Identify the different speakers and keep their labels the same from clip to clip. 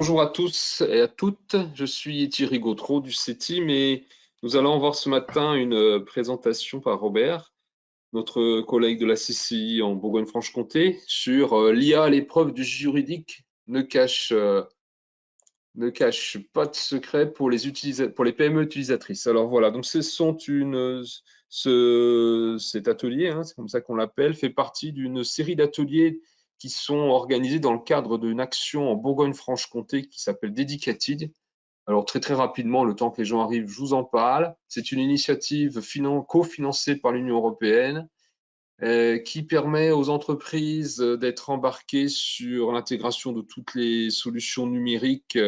Speaker 1: Bonjour à tous et à toutes, je suis Thierry Gautreau du CETIM et nous allons voir ce matin une présentation par Robert, notre collègue de la CCI en Bourgogne-Franche-Comté, sur l'IA à l'épreuve du juridique ne cache pas de secret pour pour les PME utilisatrices. Alors voilà, donc cet atelier, hein, c'est comme ça qu'on l'appelle, fait partie d'une série d'ateliers qui sont organisés dans le cadre d'une action en Bourgogne-Franche-Comté qui s'appelle Dedicated. Alors très très rapidement, le temps que les gens arrivent, je vous en parle. C'est une initiative cofinancée par l'Union européenne qui permet aux entreprises d'être embarquées sur l'intégration de toutes les solutions numériques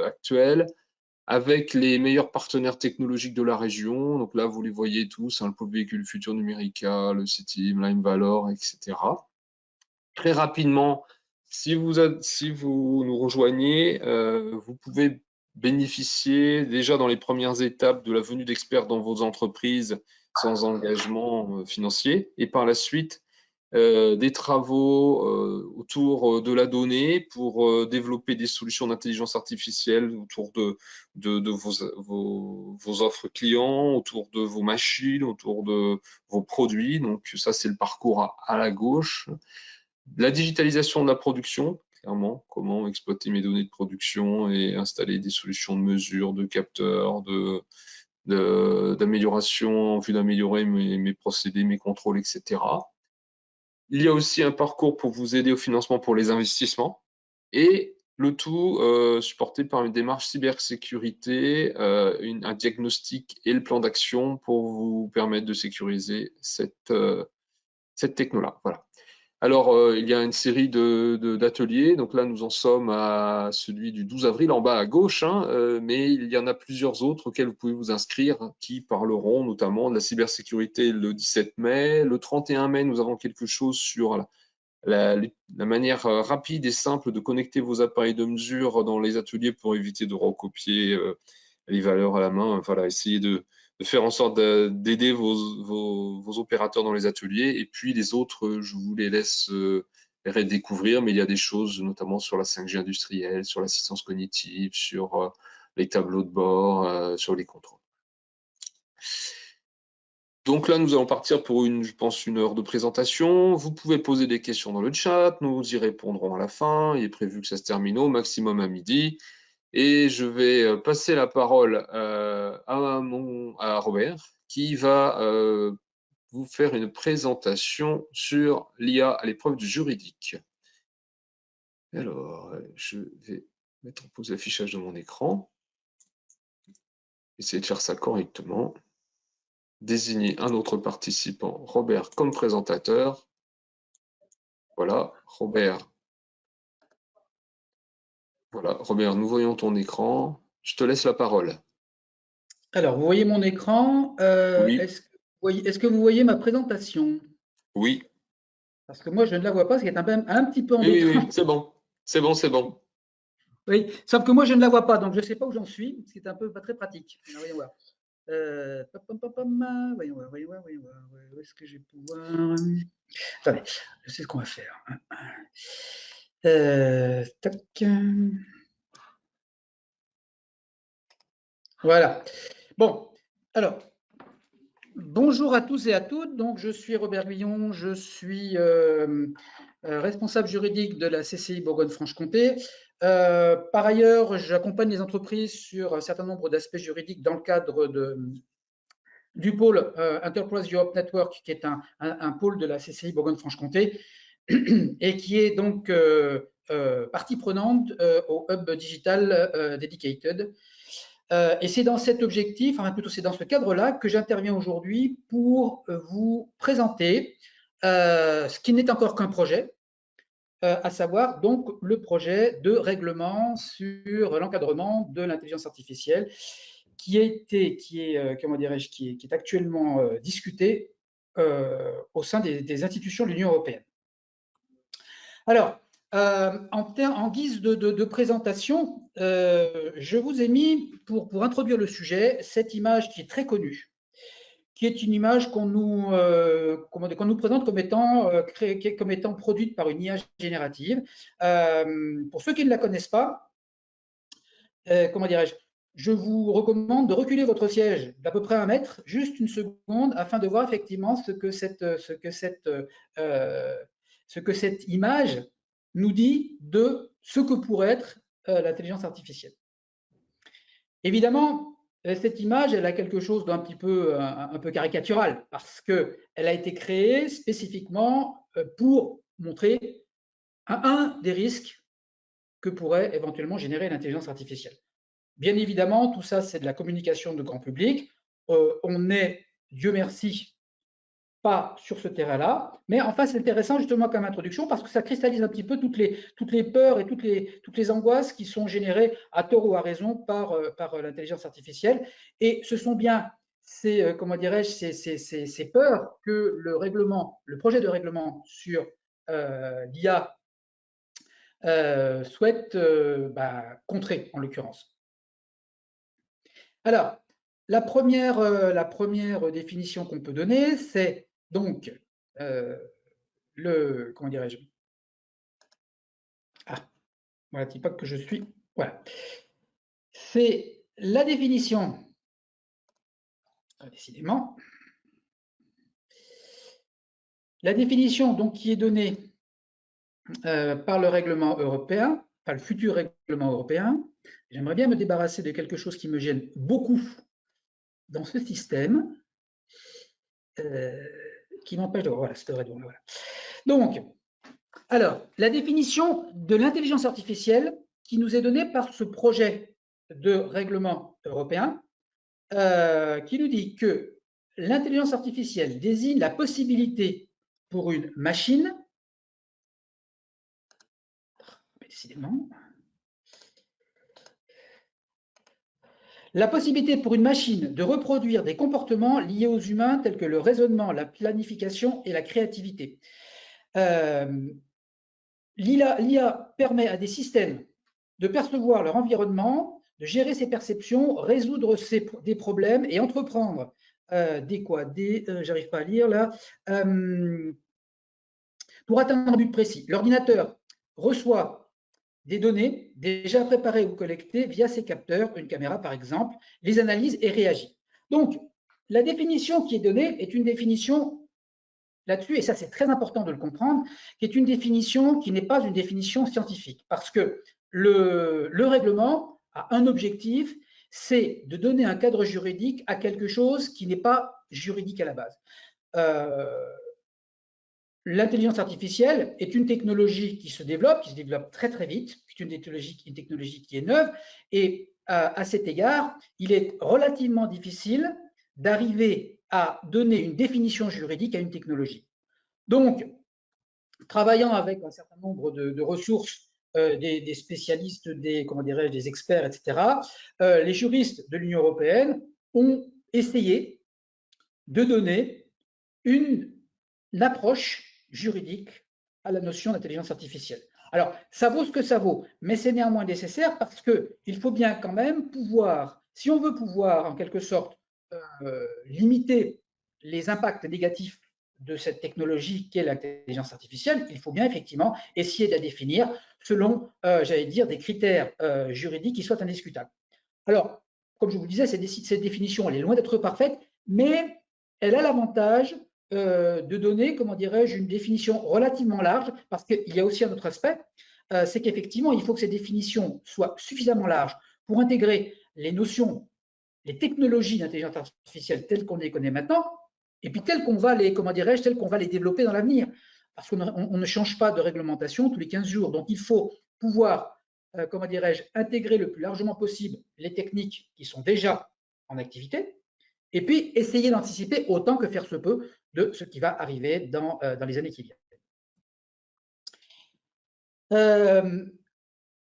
Speaker 1: actuelles avec les meilleurs partenaires technologiques de la région. Donc là, vous les voyez tous, hein, le pôle véhicule futur Numérica, le CETIM, Limevalor, etc. Très rapidement, si vous nous rejoignez, vous pouvez bénéficier déjà dans les premières étapes de la venue d'experts dans vos entreprises sans engagement financier et par la suite des travaux autour de la donnée pour développer des solutions d'intelligence artificielle autour de vos offres clients, autour de vos machines, autour de vos produits. Donc ça, c'est le parcours à la gauche. La digitalisation de la production, clairement, comment exploiter mes données de production et installer des solutions de mesure, de capteurs, d'amélioration en vue d'améliorer mes procédés, mes contrôles, etc. Il y a aussi un parcours pour vous aider au financement pour les investissements et le tout supporté par une démarche cybersécurité, un diagnostic et le plan d'action pour vous permettre de sécuriser cette techno-là. Voilà. Alors, il y a une série d'ateliers. Donc là, nous en sommes à celui du 12 avril en bas à gauche, hein, mais il y en a plusieurs autres auxquels vous pouvez vous inscrire qui parleront notamment de la cybersécurité le 17 mai. Le 31 mai, nous avons quelque chose sur la manière rapide et simple de connecter vos appareils de mesure dans les ateliers pour éviter de recopier les valeurs à la main. Voilà, essayez de faire en sorte d'aider vos opérateurs dans les ateliers. Et puis les autres, je vous les laisse redécouvrir, mais il y a des choses notamment sur la 5G industrielle, sur l'assistance cognitive, sur les tableaux de bord, sur les contrôles. Donc là, nous allons partir pour je pense, une heure de présentation. Vous pouvez poser des questions dans le chat, nous y répondrons à la fin. Il est prévu que ça se termine au maximum à midi. Et je vais passer la parole à Robert, qui va vous faire une présentation sur l'IA à l'épreuve du juridique. Alors, je vais mettre en pause l'affichage de mon écran. Essayer de faire ça correctement. Désigner un autre participant, Robert, comme présentateur. Voilà, Robert. Voilà, Robert, nous voyons ton écran. Je te laisse la parole.
Speaker 2: Alors, vous voyez mon écran.
Speaker 1: Oui,
Speaker 2: Est-ce que vous voyez ma présentation?
Speaker 1: oui,
Speaker 2: Parce que moi, je ne la vois pas, ce qui est un petit peu
Speaker 1: oui, oui,
Speaker 2: embêtant.
Speaker 1: oui, c'est bon. C'est bon, c'est bon.
Speaker 2: Oui, sauf que moi, je ne la vois pas, donc je ne sais pas où j'en suis, ce qui est un peu pas très pratique. Alors, voyons voir. Voyons voir, voyons voir, voyons voir. Où est-ce que je vais pouvoir… Attendez, je sais ce qu'on va faire. Tac. Voilà. Bon, alors, bonjour à tous et à toutes. Donc, je suis Robert Guillon, je suis responsable juridique de la CCI Bourgogne-Franche-Comté. Par ailleurs, j'accompagne les entreprises sur un certain nombre d'aspects juridiques dans le cadre du pôle Enterprise Europe Network, qui est un pôle de la CCI Bourgogne-Franche-Comté et qui est donc partie prenante au Hub Digital Dedicated. Et c'est dans cet objectif, enfin plutôt c'est dans ce cadre-là que j'interviens aujourd'hui pour vous présenter ce qui n'est encore qu'un projet, à savoir donc le projet de règlement sur l'encadrement de l'intelligence artificielle qui est actuellement discuté au sein des institutions de l'Union européenne. Alors, en guise de présentation, je vous ai mis, pour introduire le sujet, cette image qui est très connue, qui est une image qu'on nous présente comme étant produite par une IA générative. Pour ceux qui ne la connaissent pas, comment dirais-je, je vous recommande de reculer votre siège d'à peu près 1 mètre, juste une seconde, afin de voir effectivement ce que cette image nous dit de ce que pourrait être l'intelligence artificielle. Évidemment, cette image, elle a quelque chose d'un un peu caricatural, parce qu'elle a été créée spécifiquement pour montrer un des risques que pourrait éventuellement générer l'intelligence artificielle. Bien évidemment, tout ça, c'est de la communication de grand public. On n'est, Dieu merci, pas sur ce terrain-là, mais enfin, c'est intéressant justement comme introduction parce que ça cristallise un petit peu toutes les peurs et toutes les angoisses qui sont générées à tort ou à raison par l'intelligence artificielle. Et ce sont bien ces, comment dirais-je, ces peurs que le projet de règlement sur l'IA souhaite contrer, en l'occurrence. Alors, la première définition qu'on peut donner, c'est donc comment dirais-je? Ah, voilà, dis pas que je suis. Voilà. C'est la définition, décidément, la définition donc qui est donnée par le règlement européen, par le futur règlement européen. J'aimerais bien me débarrasser de quelque chose qui me gêne beaucoup dans ce système, qui m'empêche de. Voilà, c'est vrai. Voilà. Donc, alors, la définition de l'intelligence artificielle qui nous est donnée par ce projet de règlement européen, qui nous dit que l'intelligence artificielle désigne la possibilité pour une machine, décidément, la possibilité pour une machine de reproduire des comportements liés aux humains tels que le raisonnement, la planification et la créativité. L'IA permet à des systèmes de percevoir leur environnement, de gérer ses perceptions, résoudre des problèmes et entreprendre j'arrive pas à lire là, pour atteindre un but précis. L'ordinateur reçoit des données déjà préparées ou collectées via ses capteurs, une caméra par exemple, les analyse et réagit. Donc, la définition qui est donnée est une définition là-dessus, et ça c'est très important de le comprendre, qui est une définition qui n'est pas une définition scientifique, parce que le règlement a un objectif, c'est de donner un cadre juridique à quelque chose qui n'est pas juridique à la base. L'intelligence artificielle est une technologie qui se développe très très vite, c'est une technologie qui est neuve, et à cet égard, il est relativement difficile d'arriver à donner une définition juridique à une technologie. Donc, travaillant avec un certain nombre de ressources, des spécialistes, des experts, etc., les juristes de l'Union européenne ont essayé de donner une approche juridique à la notion d'intelligence artificielle. Alors, ça vaut ce que ça vaut, mais c'est néanmoins nécessaire parce qu'il faut bien quand même pouvoir, si on veut pouvoir en quelque sorte limiter les impacts négatifs de cette technologie qu'est l'intelligence artificielle, il faut bien effectivement essayer de la définir selon, j'allais dire, des critères juridiques qui soient indiscutables. Alors, comme je vous le disais, cette définition, elle est loin d'être parfaite, mais elle a l'avantage de donner, comment dirais-je, une définition relativement large, parce qu'il y a aussi un autre aspect, c'est qu'effectivement, il faut que ces définitions soient suffisamment larges pour intégrer les notions, les technologies d'intelligence artificielle telles qu'on les connaît maintenant, et puis telles qu'on va les développer dans l'avenir. Parce qu'on ne change pas de réglementation tous les 15 jours. Donc, il faut pouvoir, intégrer le plus largement possible les techniques qui sont déjà en activité, et puis essayer d'anticiper autant que faire se peut de ce qui va arriver dans les années qui viennent.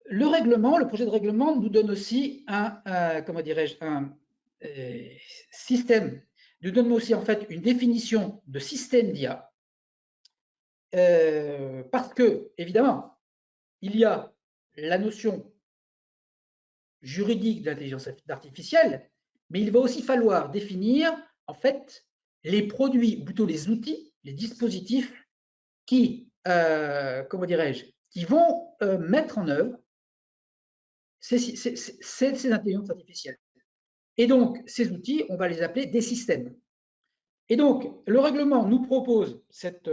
Speaker 2: Le projet de règlement nous donne aussi un système, nous donne aussi en fait une définition de système d'IA, parce que, évidemment, il y a la notion juridique de l'intelligence artificielle, mais il va aussi falloir définir en fait les produits, ou plutôt les outils, les dispositifs qui, qui vont mettre en œuvre ces intelligences artificielles. Et donc, ces outils, on va les appeler des systèmes. Et donc, le règlement nous propose cette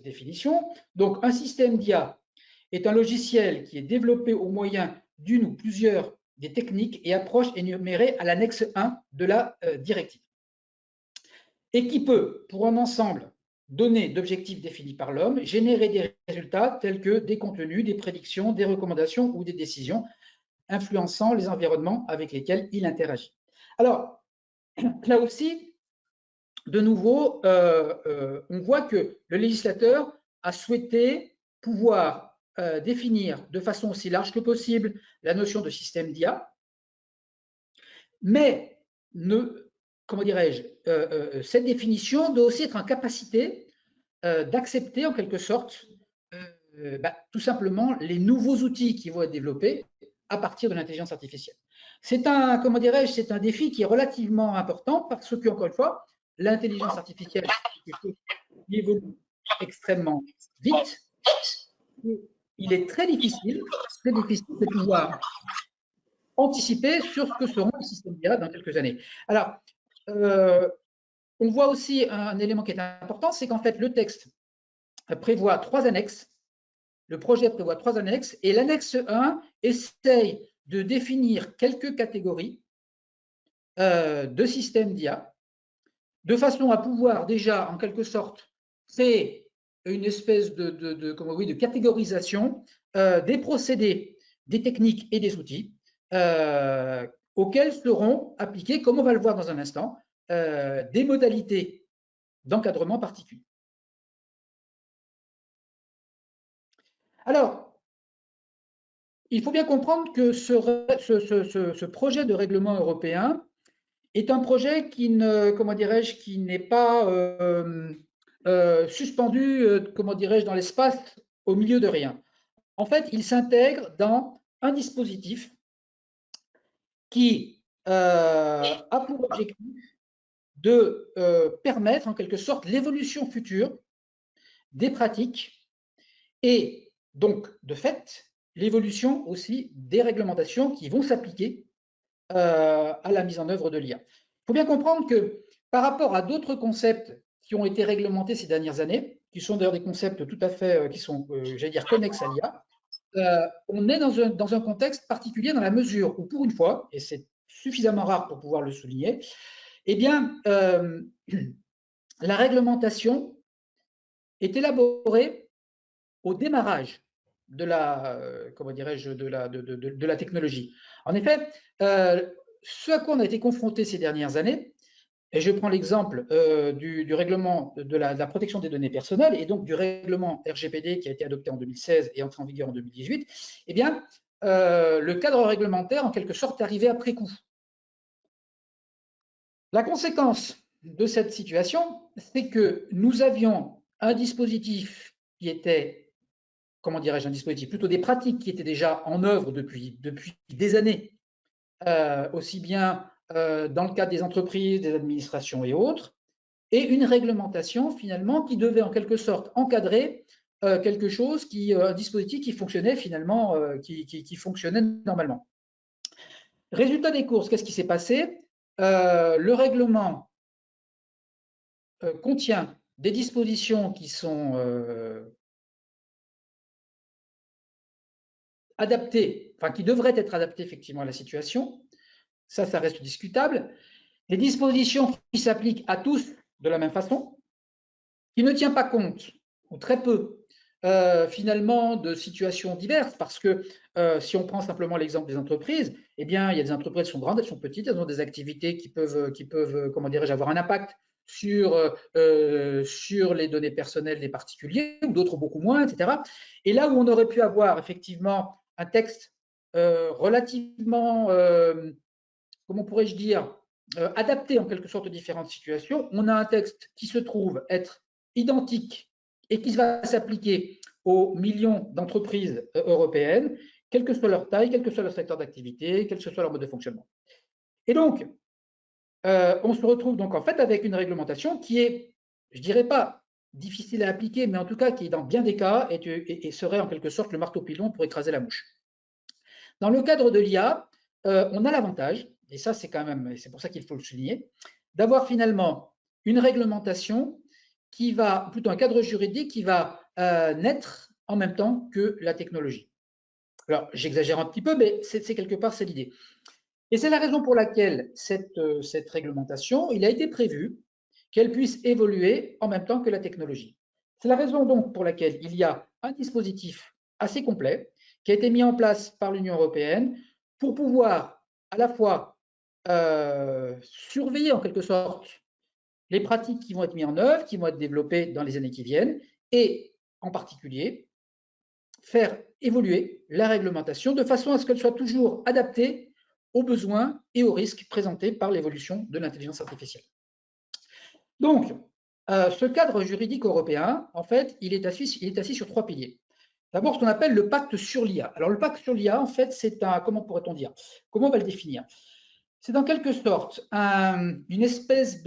Speaker 2: définition. Donc, un système d'IA est un logiciel qui est développé au moyen d'une ou plusieurs des techniques et approches énumérées à l'annexe 1 de la directive, et qui peut, pour un ensemble donné d'objectifs définis par l'homme, générer des résultats tels que des contenus, des prédictions, des recommandations ou des décisions influençant les environnements avec lesquels il interagit. Alors, là aussi, de nouveau, on voit que le législateur a souhaité pouvoir définir de façon aussi large que possible la notion de système d'IA, mais comment dirais-je, cette définition doit aussi être en capacité d'accepter en quelque sorte tout simplement les nouveaux outils qui vont être développés à partir de l'intelligence artificielle. C'est comment dirais-je, c'est un défi qui est relativement important parce que, encore une fois, l'intelligence artificielle évolue extrêmement vite. Il est très difficile de pouvoir anticiper sur ce que seront les systèmes d'IA dans quelques années. Alors, on voit aussi un élément qui est important, c'est qu'en fait, le texte prévoit 3 annexes. Le projet prévoit 3 annexes et l'annexe 1 essaye de définir quelques catégories de systèmes d'IA de façon à pouvoir déjà, en quelque sorte, créer une espèce de catégorisation des procédés, des techniques et des outils auxquels seront appliqués, comme on va le voir dans un instant, des modalités d'encadrement particuliers. Alors, il faut bien comprendre que ce projet de règlement européen est un projet qui ne, comment dirais-je, qui n'est pas suspendu, comment dirais-je, dans l'espace au milieu de rien. En fait, il s'intègre dans un dispositif qui a pour objectif de permettre en quelque sorte l'évolution future des pratiques et donc, de fait, l'évolution aussi des réglementations qui vont s'appliquer à la mise en œuvre de l'IA. Il faut bien comprendre que par rapport à d'autres concepts qui ont été réglementés ces dernières années, qui sont d'ailleurs des concepts tout à fait, qui sont, j'allais dire, connexes à l'IA, on est dans un contexte particulier dans la mesure où, pour une fois, et c'est suffisamment rare pour pouvoir le souligner, eh bien, la réglementation est élaborée au démarrage de la, comment dirais-je, de la technologie. En effet, ce à quoi on a été confronté ces dernières années, et je prends l'exemple du règlement de la protection des données personnelles et donc du règlement RGPD qui a été adopté en 2016 et entré en vigueur en 2018, eh bien, le cadre réglementaire, en quelque sorte, est arrivé après coup. La conséquence de cette situation, c'est que nous avions un dispositif qui était, comment dirais-je, un dispositif, plutôt des pratiques qui étaient déjà en œuvre depuis des années, aussi bien dans le cadre des entreprises, des administrations et autres, et une réglementation finalement qui devait en quelque sorte encadrer quelque chose, un dispositif qui fonctionnait finalement, qui fonctionnait normalement. Résultat des courses, qu'est-ce qui s'est passé? Le règlement contient des dispositions qui sont adaptées, enfin qui devraient être adaptées effectivement à la situation. Ça reste discutable. Des dispositions qui s'appliquent à tous de la même façon, qui ne tient pas compte, ou très peu, finalement, de situations diverses, parce que si on prend simplement l'exemple des entreprises, eh bien, il y a des entreprises qui sont grandes, elles sont petites, elles ont des activités qui peuvent comment dirais-je, avoir un impact sur les données personnelles des particuliers, ou d'autres beaucoup moins, etc. Et là où on aurait pu avoir effectivement un texte relativement, comment pourrais-je dire, adapté en quelque sorte aux différentes situations, on a un texte qui se trouve être identique et qui va s'appliquer aux millions d'entreprises européennes, quelle que soit leur taille, quel que soit leur secteur d'activité, quel que soit leur mode de fonctionnement. Et donc, on se retrouve donc en fait avec une réglementation qui est, je dirais pas difficile à appliquer, mais en tout cas qui, dans bien des cas, et serait en quelque sorte le marteau pilon pour écraser la mouche. dans le cadre de l'IA, on a l'avantage, et ça c'est pour ça qu'il faut le souligner, d'avoir finalement une réglementation qui va, plutôt un cadre juridique qui va naître en même temps que la technologie. Alors, j'exagère un petit peu, mais c'est quelque part, c'est l'idée. Et c'est la raison pour laquelle cette réglementation, il a été prévu qu'elle puisse évoluer en même temps que la technologie. C'est la raison donc pour laquelle il y a un dispositif assez complet qui a été mis en place par l'Union européenne pour pouvoir à la fois surveiller en quelque sorte les pratiques qui vont être mises en œuvre, qui vont être développées dans les années qui viennent, et en particulier faire évoluer la réglementation de façon à ce qu'elle soit toujours adaptée aux besoins et aux risques présentés par l'évolution de l'intelligence artificielle. Donc, ce cadre juridique européen, en fait, il est assis sur 3 piliers. D'abord, ce qu'on appelle le pacte sur l'IA. Alors, le pacte sur l'IA, en fait, c'est un, comment pourrait-on dire? Comment on va le définir? C'est en quelque sorte une espèce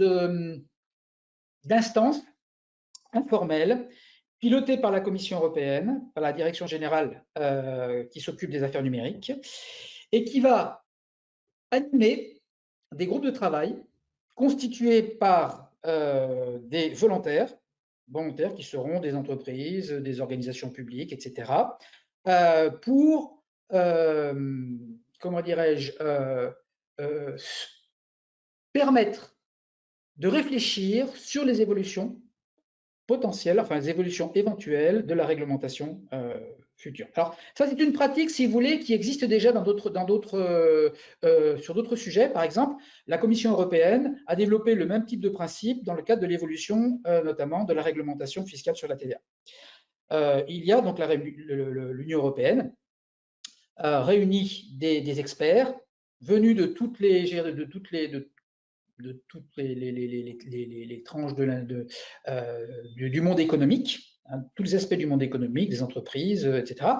Speaker 2: d'instance informelle pilotée par la Commission européenne, par la Direction générale qui s'occupe des affaires numériques, et qui va animer des groupes de travail constitués par des volontaires qui seront des entreprises, des organisations publiques, etc., pour, comment dirais-je, permettre de réfléchir sur les évolutions potentielles, enfin les évolutions éventuelles de la réglementation future. Alors ça, c'est une pratique, si vous voulez, qui existe déjà sur d'autres sujets. Par exemple, la Commission européenne a développé le même type de principe dans le cadre de l'évolution, notamment de la réglementation fiscale sur la TVA. Il y a donc l'Union européenne réunit des experts venus de toutes les tranches du monde économique, hein, tous les aspects du monde économique, des entreprises, etc.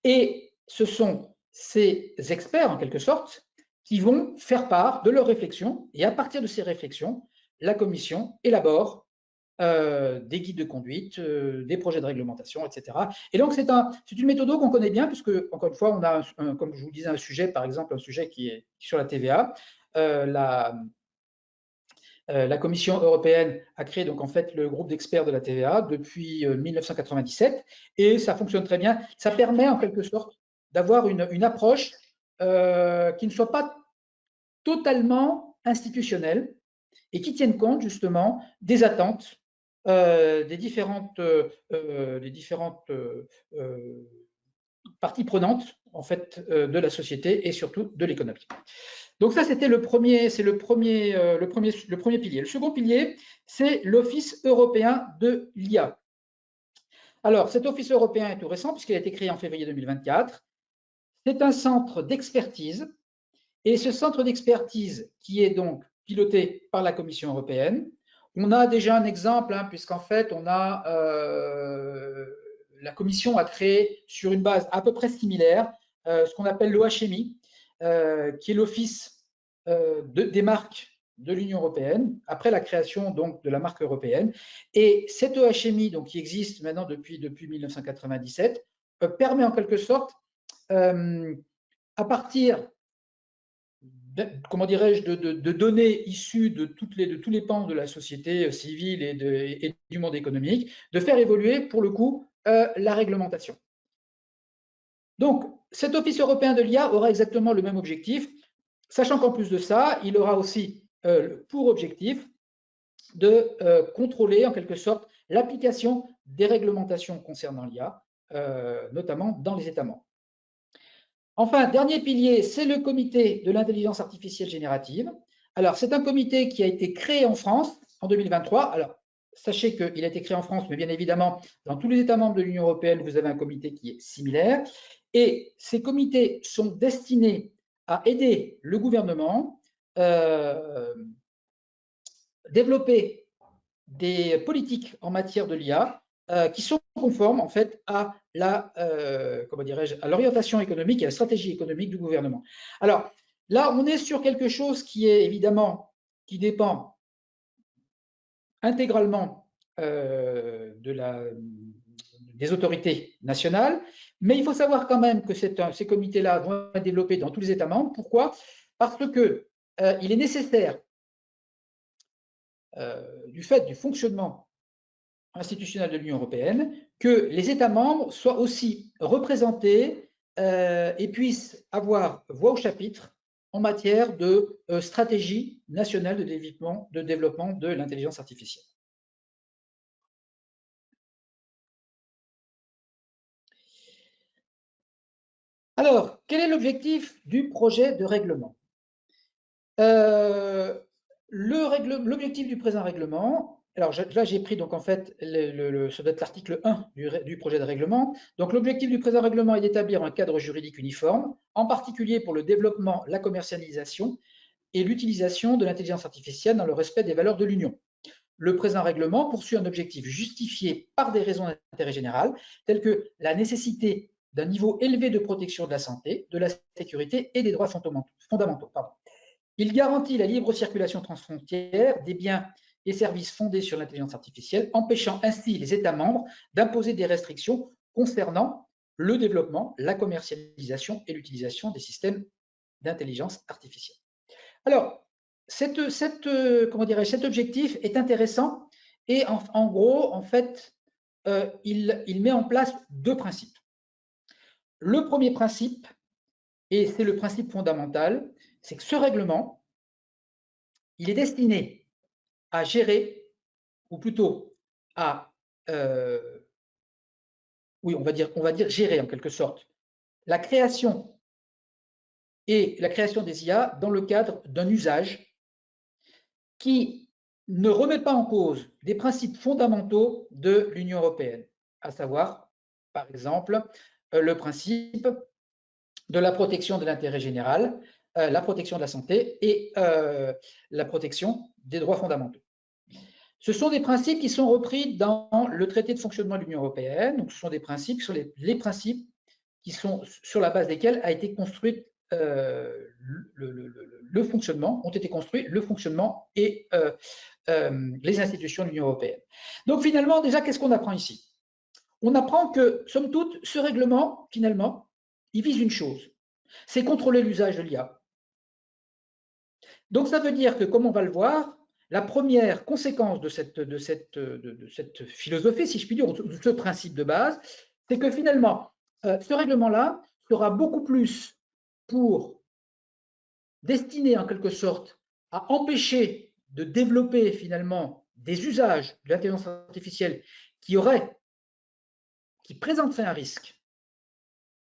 Speaker 2: Et ce sont ces experts, en quelque sorte, qui vont faire part de leurs réflexions. Et à partir de ces réflexions, la Commission élabore des guides de conduite, des projets de réglementation, etc. Et donc, c'est une méthode qu'on connaît bien, puisque, encore une fois, on a, comme je vous disais, un sujet, par exemple, un sujet qui est sur la TVA. La Commission européenne a créé donc en fait le groupe d'experts de la TVA depuis 1997 et ça fonctionne très bien. Ça permet en quelque sorte d'avoir une approche qui ne soit pas totalement institutionnelle et qui tienne compte justement des attentes des différentes parties prenantes en fait de la société et surtout de l'économie. Donc ça, c'était le premier pilier. Le second pilier, c'est l'Office européen de l'IA. Alors, cet Office européen est tout récent puisqu'il a été créé en février 2024. C'est un centre d'expertise et ce centre d'expertise qui est donc piloté par la Commission européenne. On a déjà un exemple, hein, puisqu'en fait, la Commission a créé sur une base à peu près similaire ce qu'on appelle l'OHMI, qui est l'Office des marques de l'Union européenne, après la création donc de la marque européenne. Et cette OHMI, donc, qui existe maintenant depuis 1997, permet en quelque sorte, à partir comment dirais-je, de données issues de tous les pans de la société civile et du monde économique, de faire évoluer, pour le coup, la réglementation. Donc, cet Office européen de l'IA aura exactement le même objectif, sachant qu'en plus de ça, il aura aussi pour objectif de contrôler, en quelque sorte, l'application des réglementations concernant l'IA, notamment dans les États membres. Enfin, dernier pilier, c'est le comité de l'intelligence artificielle générative. Alors, c'est un comité qui a été créé en France en 2023. Alors, sachez qu'il a été créé en France, mais bien évidemment, dans tous les États membres de l'Union européenne, vous avez un comité qui est similaire. Et ces comités sont destinés à aider le gouvernement à développer des politiques en matière de l'IA qui sont conformes en fait à l'orientation économique et à la stratégie économique du gouvernement. Alors là, on est sur quelque chose qui est évidemment qui dépend intégralement des autorités nationales, Mais il faut savoir quand même que ces comités-là vont être développés dans tous les États membres. Pourquoi? Parce que il est nécessaire, du fait du fonctionnement institutionnel de l'Union européenne, que les États membres soient aussi représentés et puissent avoir voix au chapitre en matière de stratégie nationale de développement de l'intelligence artificielle. Alors, quel est l'objectif du projet de règlement? L'objectif du présent règlement, alors là j'ai pris donc en fait ça doit être l'article 1 du projet de règlement. Donc l'objectif du présent règlement est d'établir un cadre juridique uniforme, en particulier pour le développement, la commercialisation et l'utilisation de l'intelligence artificielle dans le respect des valeurs de l'Union. Le présent règlement poursuit un objectif justifié par des raisons d'intérêt général, telles que la nécessité d'un niveau élevé de protection de la santé, de la sécurité et des droits fondamentaux. Il garantit la libre circulation transfrontière des biens et services fondés sur l'intelligence artificielle, empêchant ainsi les États membres d'imposer des restrictions concernant le développement, la commercialisation et l'utilisation des systèmes d'intelligence artificielle. Alors, cet objectif est intéressant et en gros, en fait, il met en place deux principes. Le premier principe, et c'est le principe fondamental, c'est que ce règlement, il est destiné à gérer, ou plutôt à, oui, on va dire gérer en quelque sorte, la création des IA dans le cadre d'un usage qui ne remet pas en cause des principes fondamentaux de l'Union européenne, à savoir, par exemple, le principe de la protection de l'intérêt général, la protection de la santé et la protection des droits fondamentaux. Ce sont des principes qui sont repris dans le traité de fonctionnement de l'Union européenne. Donc, ce sont des principes sur les principes qui sont sur la base desquels a été construit le fonctionnement, ont été construits le fonctionnement et les institutions de l'Union européenne. Donc, finalement, déjà, qu'est-ce qu'on apprend ici? On apprend que, somme toute, ce règlement, finalement, il vise une chose, c'est contrôler l'usage de l'IA. Donc, ça veut dire que, comme on va le voir, la première conséquence de cette philosophie, si je puis dire, de ce principe de base, c'est que finalement, ce règlement-là sera beaucoup plus pour destiné en quelque sorte à empêcher de développer finalement des usages de l'intelligence artificielle qui présenteraient un risque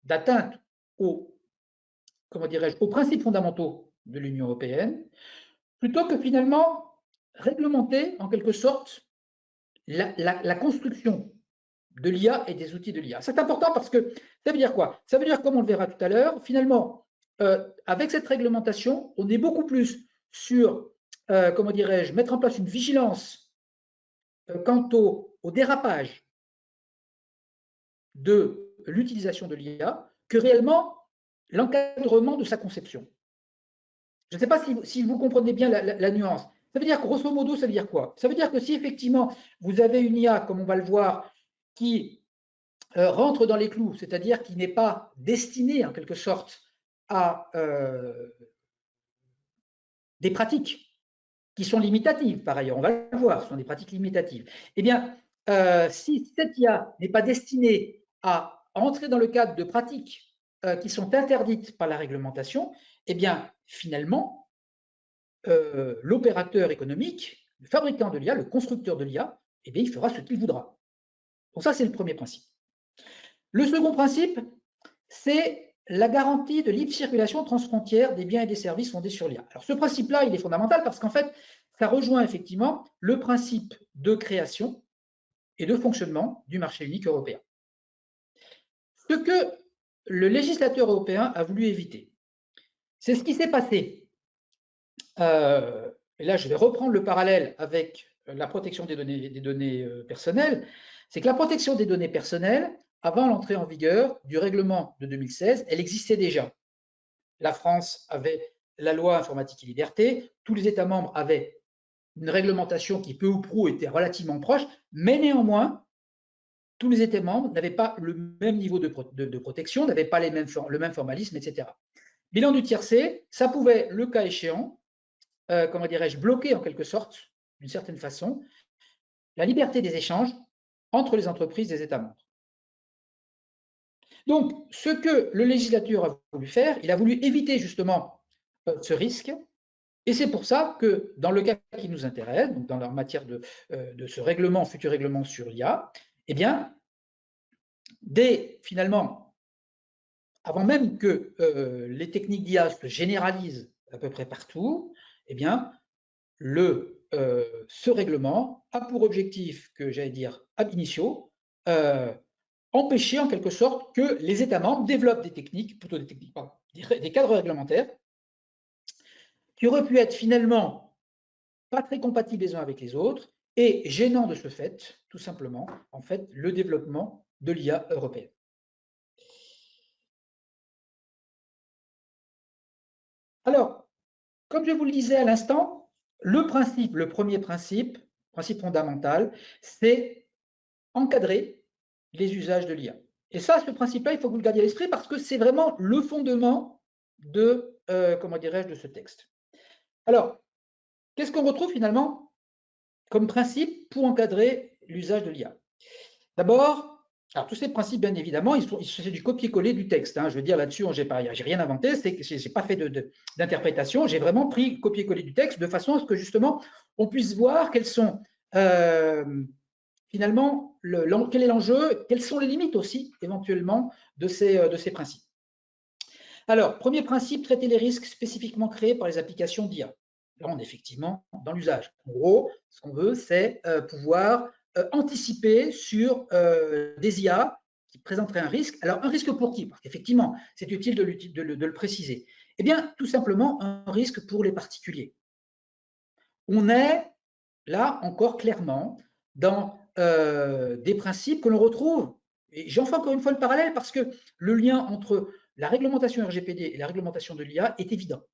Speaker 2: d'atteinte aux principes fondamentaux de l'Union européenne, plutôt que finalement réglementer en quelque sorte la construction de l'IA et des outils de l'IA. C'est important parce que ça veut dire quoi? Ça veut dire, comme on le verra tout à l'heure, finalement, avec cette réglementation, on est beaucoup plus sur, mettre en place une vigilance quant au dérapage de l'utilisation de l'IA que réellement l'encadrement de sa conception. Je ne sais pas si vous comprenez bien la nuance. Ça veut dire, grosso modo, ça veut dire quoi? Ça veut dire que si effectivement vous avez une IA, comme on va le voir, qui rentre dans les clous, c'est-à-dire qui n'est pas destinée en quelque sorte à des pratiques qui sont limitatives, par ailleurs, on va le voir, ce sont des pratiques limitatives. Eh bien, si cette IA n'est pas destinée à entrer dans le cadre de pratiques qui sont interdites par la réglementation, eh bien, finalement, l'opérateur économique, le fabricant de l'IA, le constructeur de l'IA, eh bien, il fera ce qu'il voudra. Donc ça, c'est le premier principe. Le second principe, c'est la garantie de libre circulation transfrontière des biens et des services fondés sur l'IA. Alors ce principe-là, il est fondamental parce qu'en fait, ça rejoint effectivement le principe de création et de fonctionnement du marché unique européen. Ce que le législateur européen a voulu éviter, c'est ce qui s'est passé. Et là, je vais reprendre le parallèle avec la protection des données personnelles. C'est que la protection des données personnelles, avant l'entrée en vigueur du règlement de 2016, elle existait déjà. La France avait la loi informatique et liberté, tous les États membres avaient une réglementation qui peu ou prou était relativement proche, mais néanmoins, tous les États membres n'avaient pas le même niveau de protection, n'avaient pas le même formalisme, etc. Bilan du tiercé, ça pouvait, le cas échéant, comment dirais-je, bloquer en quelque sorte, d'une certaine façon, la liberté des échanges entre les entreprises des États membres. Donc, ce que le législateur a voulu faire, il a voulu éviter justement ce risque, et c'est pour ça que dans le cas qui nous intéresse, donc dans la matière de ce règlement, futur règlement sur l'IA, eh bien, finalement, avant même que les techniques d'IA se généralisent à peu près partout, eh bien, ce règlement a pour objectif que, j'allais dire, ab initio, empêcher en quelque sorte que les États membres développent des techniques, plutôt des techniques, pardon, des cadres réglementaires qui auraient pu être finalement pas très compatibles les uns avec les autres et gênant de ce fait, tout simplement, en fait, le développement de l'IA européenne. Alors, comme je vous le disais à l'instant, le premier principe fondamental, c'est encadrer les usages de l'IA. Et ça, ce principe-là, il faut que vous le gardiez à l'esprit parce que c'est vraiment le fondement de, comment dirais-je, de ce texte. Alors, qu'est-ce qu'on retrouve finalement comme principe pour encadrer l'usage de l'IA? D'abord, alors tous ces principes, bien évidemment, c'est du copier-coller du texte. Hein. Je veux dire, là-dessus, j'ai rien inventé, je n'ai pas fait d'interprétation, j'ai vraiment pris copier-coller du texte de façon à ce que justement on puisse voir quels sont finalement, quel est l'enjeu, quelles sont les limites aussi, éventuellement, de ces principes. Alors, premier principe, traiter les risques spécifiquement créés par les applications d'IA. Là, on est effectivement dans l'usage. En gros, ce qu'on veut, c'est pouvoir anticiper sur des IA qui présenteraient un risque. Alors, un risque pour qui? Parce qu'effectivement, c'est utile de le préciser. Eh bien, tout simplement, un risque pour les particuliers. On est là encore clairement dans des principes que l'on retrouve, et j'en fais encore une fois le parallèle parce que le lien entre la réglementation RGPD et la réglementation de l'IA est évident.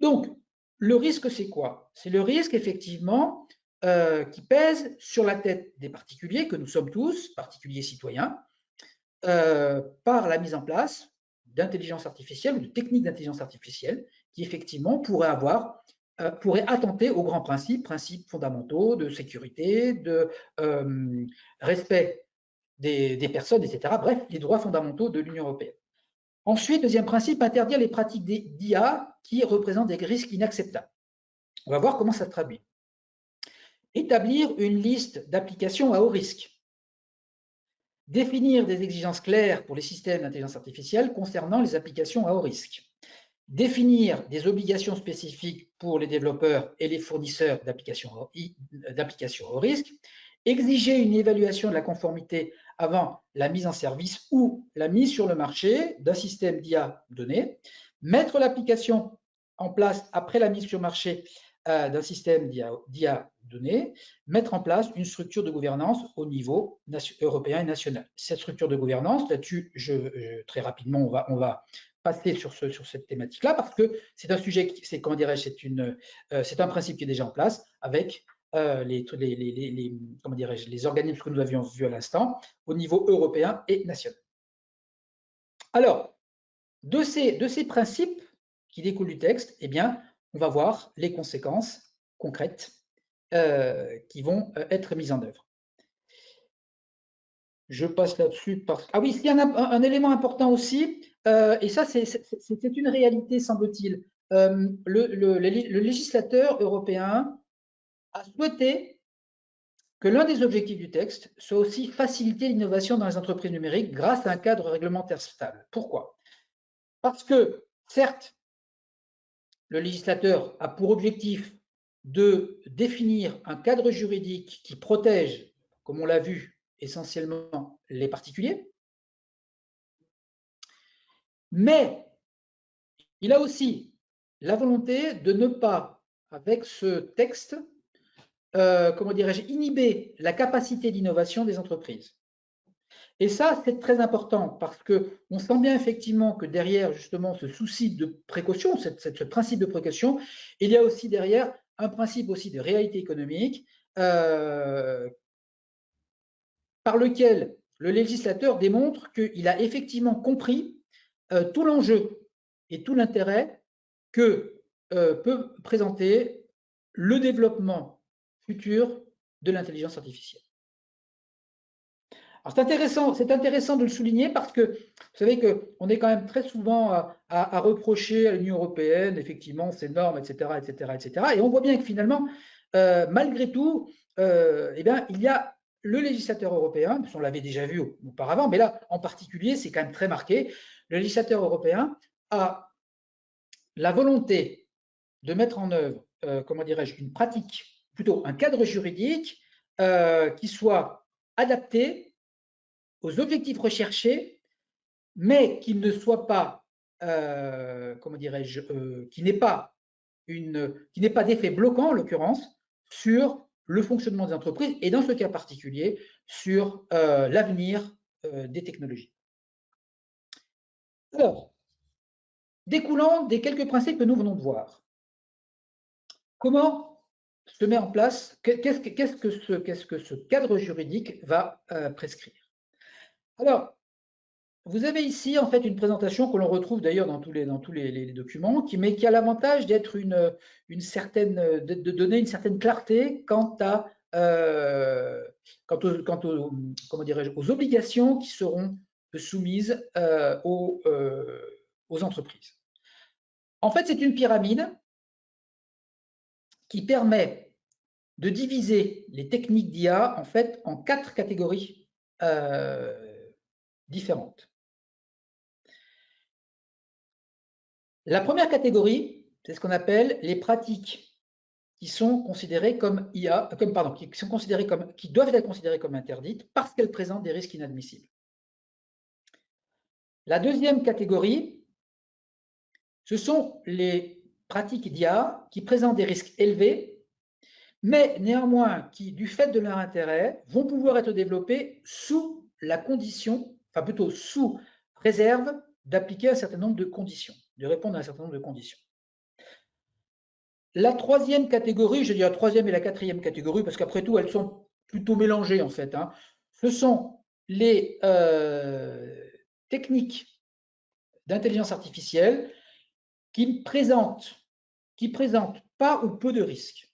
Speaker 2: Donc, le risque, c'est quoi? C'est le risque, effectivement, qui pèse sur la tête des particuliers, que nous sommes tous, particuliers citoyens, par la mise en place d'intelligence artificielle ou de techniques d'intelligence artificielle qui, effectivement, pourraient attenter aux grands principes fondamentaux de sécurité, de respect des personnes, etc. Bref, les droits fondamentaux de l'Union européenne. Ensuite, deuxième principe, interdire les pratiques d'IA qui représentent des risques inacceptables. On va voir comment ça se traduit. Établir une liste d'applications à haut risque. Définir des exigences claires pour les systèmes d'intelligence artificielle concernant les applications à haut risque. Définir des obligations spécifiques pour les développeurs et les fournisseurs d'applications au risque, exiger une évaluation de la conformité avant la mise en service ou la mise sur le marché d'un système d'IA donné, mettre l'application en place après la mise sur le marché d'un système d'IA donné, mettre en place une structure de gouvernance au niveau européen et national. Cette structure de gouvernance, là-dessus, très rapidement, on va passer sur cette thématique-là parce que c'est un sujet, comment dirais-je, c'est un principe qui est déjà en place avec comment dirais-je, les organismes que nous avions vus à l'instant au niveau européen et national. Alors, de ces principes qui découlent du texte, eh bien, on va voir les conséquences concrètes qui vont être mises en œuvre. Je passe là-dessus. Ah oui, il y a un élément important aussi, et ça, c'est une réalité, semble-t-il. Le législateur européen a souhaité que l'un des objectifs du texte soit aussi faciliter l'innovation dans les entreprises numériques grâce à un cadre réglementaire stable. Pourquoi? Parce que, certes, le législateur a pour objectif de définir un cadre juridique qui protège, comme on l'a vu, essentiellement les particuliers, mais il a aussi la volonté de ne pas, avec ce texte, comment dirais-je, inhiber la capacité d'innovation des entreprises. Et ça, c'est très important parce qu'on sent bien effectivement que derrière justement ce souci de précaution, ce principe de précaution, il y a aussi derrière un principe aussi de réalité économique par lequel le législateur démontre qu'il a effectivement compris tout l'enjeu et tout l'intérêt que peut présenter le développement futur de l'intelligence artificielle. Alors c'est intéressant de le souligner parce que vous savez qu'on est quand même très souvent à reprocher à l'Union européenne, effectivement, ces normes, etc., etc., etc. Et on voit bien que finalement, malgré tout, eh bien, il y a le législateur européen, on l'avait déjà vu auparavant, mais là, en particulier, c'est quand même très marqué. Le législateur européen a la volonté de mettre en œuvre, comment dirais-je, une pratique, plutôt un cadre juridique qui soit adapté aux objectifs recherchés, mais qui ne soit pas, comment dirais-je, qui n'ait pas d'effet bloquant, en l'occurrence, sur le fonctionnement des entreprises et dans ce cas particulier, sur l'avenir des technologies. Alors, découlant des quelques principes que nous venons de voir, comment se met en place, qu'est-ce que ce cadre juridique va prescrire? Alors, vous avez ici en fait une présentation que l'on retrouve d'ailleurs dans tous les documents, mais qui a l'avantage d'être une certaine, de donner une certaine clarté quant comment dirais-je, aux obligations qui seront soumises aux entreprises. En fait, c'est une pyramide qui permet de diviser les techniques d'IA en fait en 4 catégories différentes. La première catégorie, c'est ce qu'on appelle les pratiques qui sont considérées comme IA, qui doivent être considérées comme interdites parce qu'elles présentent des risques inadmissibles. La deuxième catégorie, ce sont les pratiques d'IA qui présentent des risques élevés, mais néanmoins qui, du fait de leur intérêt, vont pouvoir être développées sous la condition, enfin plutôt sous réserve d'appliquer un certain nombre de conditions, de répondre à un certain nombre de conditions. La troisième catégorie, je dis la troisième et la quatrième catégorie, parce qu'après tout, elles sont plutôt mélangées en fait. Ce sont les techniques d'intelligence artificielle qui présentent pas ou peu de risques,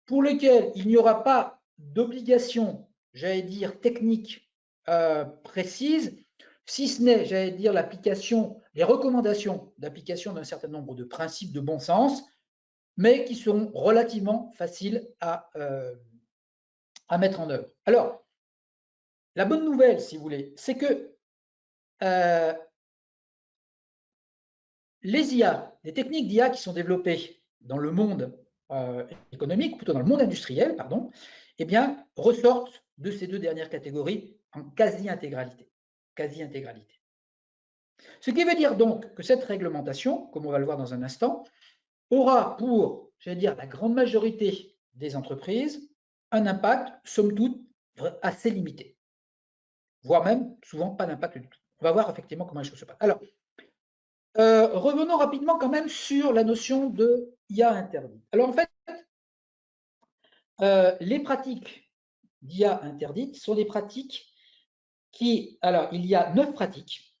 Speaker 2: pour lesquels il n'y aura pas d'obligation, j'allais dire, technique précise, si ce n'est, j'allais dire, l'application, les recommandations d'application d'un certain nombre de principes de bon sens, mais qui seront relativement faciles à mettre en œuvre. Alors, la bonne nouvelle, si vous voulez, c'est que les IA, les techniques d'IA qui sont développées dans le monde économique, plutôt dans le monde industriel, pardon, eh bien, ressortent de ces deux dernières catégories en quasi-intégralité. Quasi-intégralité. Ce qui veut dire donc que cette réglementation, comme on va le voir dans un instant, aura pour, j'allais dire, la grande majorité des entreprises, un impact, somme toute, assez limité, voire même souvent pas d'impact du tout. On va voir effectivement comment les choses se passent. Alors, revenons rapidement quand même sur la notion de IA interdite. Alors en fait, les pratiques d'IA interdites sont des pratiques qui, alors il y a 9 pratiques.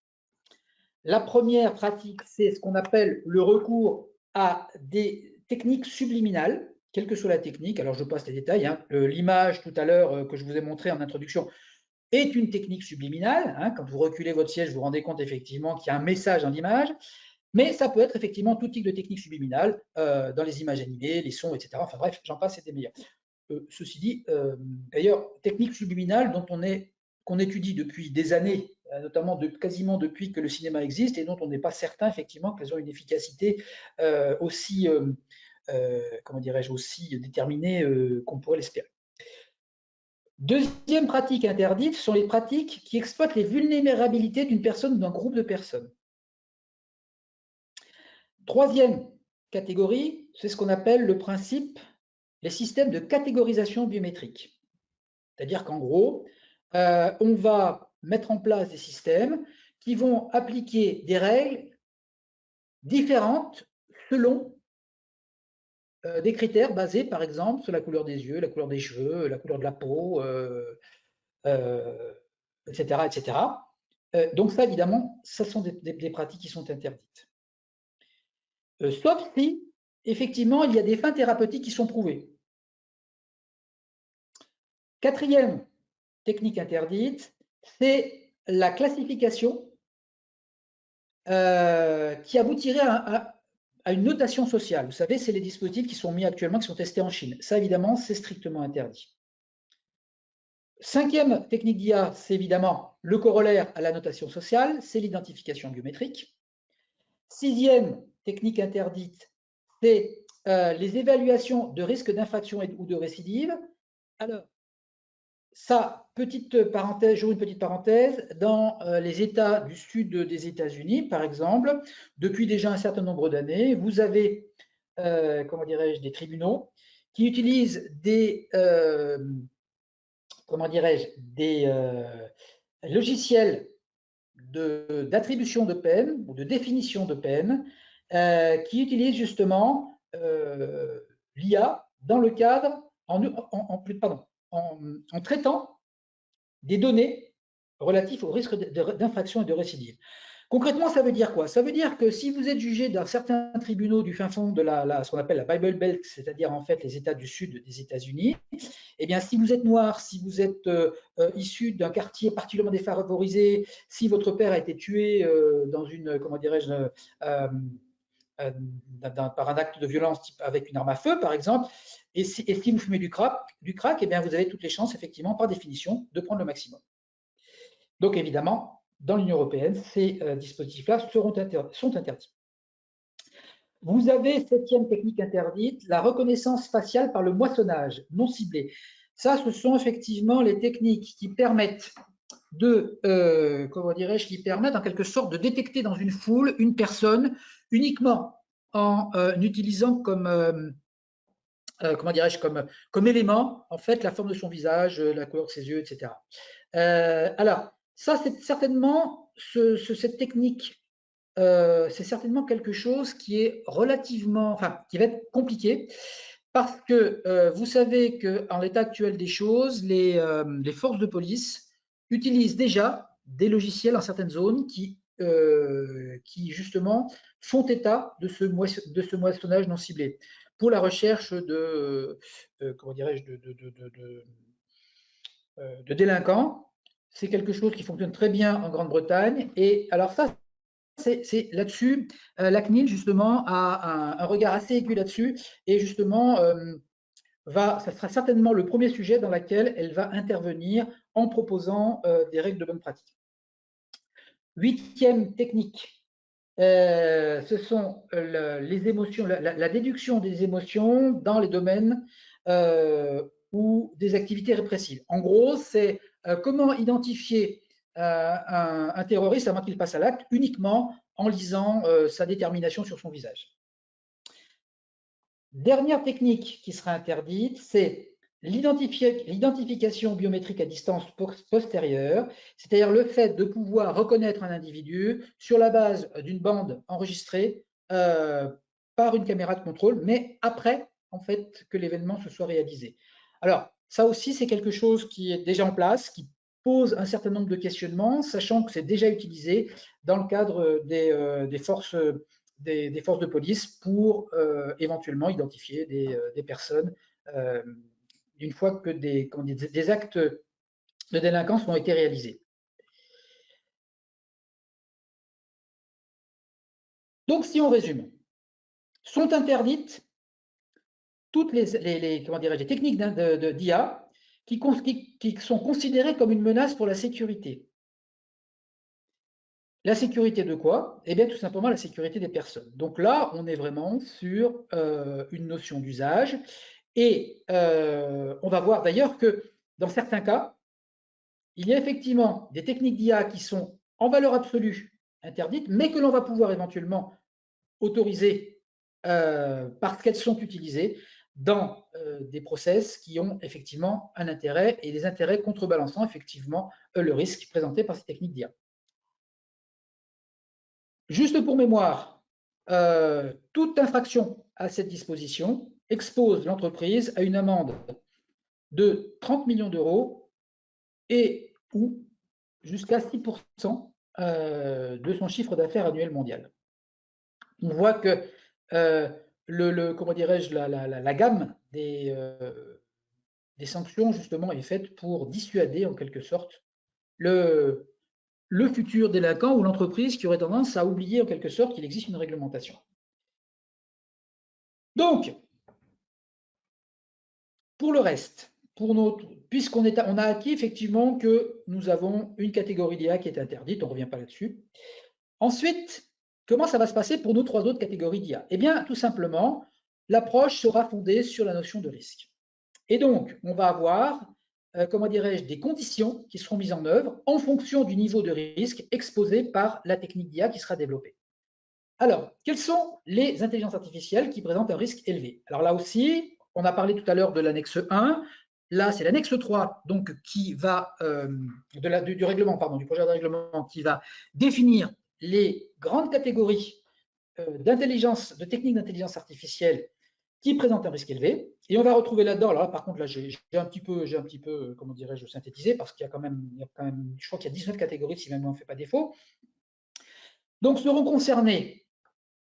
Speaker 2: La première pratique, c'est ce qu'on appelle le recours à des techniques subliminales, quelle que soit la technique. Alors je passe les détails. L'image tout à l'heure que je vous ai montré en introduction est une technique subliminale. Quand vous reculez votre siège, vous vous rendez compte effectivement qu'il y a un message dans l'image. Mais ça peut être effectivement tout type de technique subliminale dans les images animées, les sons, etc. Enfin bref, j'en passe, c'était meilleur. Ceci dit, d'ailleurs, technique subliminale qu'on étudie depuis des années, notamment quasiment depuis que le cinéma existe, et dont on n'est pas certain effectivement qu'elles ont une efficacité aussi, comment dirais-je, aussi déterminée qu'on pourrait l'espérer. Deuxième pratique interdite sont les pratiques qui exploitent les vulnérabilités d'une personne ou d'un groupe de personnes. Troisième catégorie, c'est ce qu'on appelle le principe, les systèmes de catégorisation biométrique. C'est-à-dire qu'en gros, on va mettre en place des systèmes qui vont appliquer des règles différentes selon des critères basés, par exemple, sur la couleur des yeux, la couleur des cheveux, la couleur de la peau, etc., etc. Donc ça, évidemment, ce sont des pratiques qui sont interdites. Sauf si, effectivement, il y a des fins thérapeutiques qui sont prouvées. Quatrième technique interdite, c'est la classification qui aboutirait à une notation sociale. Vous savez, c'est les dispositifs qui sont mis actuellement, qui sont testés en Chine. Ça, évidemment, c'est strictement interdit. Cinquième technique d'IA, c'est évidemment le corollaire à la notation sociale, c'est l'identification biométrique. Sixième technique interdite, c'est les évaluations de risque d'infraction ou de récidive. Alors, ça, petite parenthèse, j'ouvre une petite parenthèse, dans les États du sud des États-Unis, par exemple, depuis déjà un certain nombre d'années, vous avez, comment dirais-je, des tribunaux qui utilisent des, comment dirais-je, des logiciels d'attribution de peine ou de définition de peine qui utilisent justement l'IA dans le cadre, en traitant des données relatives au risque d'infraction et de récidive. Concrètement, ça veut dire quoi? Ça veut dire que si vous êtes jugé dans certains tribunaux du fin fond de ce qu'on appelle la Bible Belt, c'est-à-dire en fait les États du sud des États-Unis, eh bien, si vous êtes noir, si vous êtes issu d'un quartier particulièrement défavorisé, si votre père a été tué dans une, comment dirais-je, par un acte de violence type avec une arme à feu, par exemple, et si vous fumez du crack, eh bien, vous avez toutes les chances, effectivement, par définition, de prendre le maximum. Donc, évidemment, dans l'Union européenne, ces dispositifs-là sont interdits. Vous avez, septième technique interdite, la reconnaissance faciale par le moissonnage non ciblé. Ça, ce sont effectivement les techniques qui permettent comment dirais-je, qui permettent en quelque sorte de détecter dans une foule une personne uniquement en utilisant comme, comment dirais-je, comme élément, en fait, la forme de son visage, la couleur de ses yeux, etc. Alors, ça, c'est certainement, cette technique, c'est certainement quelque chose qui est relativement, enfin, qui va être compliqué, parce que vous savez qu'en l'état actuel des choses, les forces de police utilisent déjà des logiciels dans certaines zones qui justement font état de ce moissonnage non ciblé pour la recherche de, comment dirais-je, de délinquants. C'est quelque chose qui fonctionne très bien en Grande-Bretagne. Et alors ça, c'est là-dessus, la CNIL justement a un regard assez aigu là-dessus et justement ça sera certainement le premier sujet dans lequel elle va intervenir en proposant des règles de bonne pratique. Huitième technique, ce sont les émotions, la déduction des émotions dans les domaines ou des activités répressives. En gros, c'est comment identifier un terroriste avant qu'il passe à l'acte uniquement en lisant sa détermination sur son visage. Dernière technique qui sera interdite, c'est l'identification biométrique à distance postérieure, c'est-à-dire le fait de pouvoir reconnaître un individu sur la base d'une bande enregistrée par une caméra de contrôle, mais après en fait que l'événement se soit réalisé. Alors, ça aussi, c'est quelque chose qui est déjà en place, qui pose un certain nombre de questionnements, sachant que c'est déjà utilisé dans le cadre des forces de police pour éventuellement identifier des personnes une fois que des actes de délinquance ont été réalisés. Donc, si on résume, sont interdites toutes les techniques d'IA qui sont considérées comme une menace pour la sécurité. La sécurité de quoi? Eh bien, tout simplement la sécurité des personnes. Donc là, on est vraiment sur une notion d'usage. Et on va voir d'ailleurs que dans certains cas, il y a effectivement des techniques d'IA qui sont en valeur absolue interdites, mais que l'on va pouvoir éventuellement autoriser parce qu'elles sont utilisées dans des process qui ont effectivement un intérêt et des intérêts contrebalançant effectivement le risque présenté par ces techniques d'IA. Juste pour mémoire, toute infraction à cette disposition expose l'entreprise à une amende de 30 millions d'euros et ou jusqu'à 6% de son chiffre d'affaires annuel mondial. On voit que comment dirais-je, la gamme des sanctions, justement, est faite pour dissuader, en quelque sorte, le futur délinquant ou l'entreprise qui aurait tendance à oublier, en quelque sorte, qu'il existe une réglementation. Donc, pour le reste, puisqu'on a acquis effectivement que nous avons une catégorie d'IA qui est interdite, on ne revient pas là-dessus. Ensuite, comment ça va se passer pour nos 3 autres catégories d'IA? Eh bien, tout simplement, l'approche sera fondée sur la notion de risque. Et donc, on va avoir, comment dirais-je, des conditions qui seront mises en œuvre en fonction du niveau de risque exposé par la technique d'IA qui sera développée. Alors, quelles sont les intelligences artificielles qui présentent un risque élevé? Alors là aussi, on a parlé tout à l'heure de l'annexe 1. Là, c'est l'annexe 3 donc, qui va, du règlement, pardon, du projet de règlement qui va définir les grandes catégories de techniques d'intelligence artificielle qui présentent un risque élevé. Et on va retrouver là-dedans, alors là, par contre, là, j'ai un petit peu, comment dirais-je, synthétisé, parce qu'il y a quand même, je crois qu'il y a 19 catégories, si même on ne fait pas défaut. Donc, seront concernés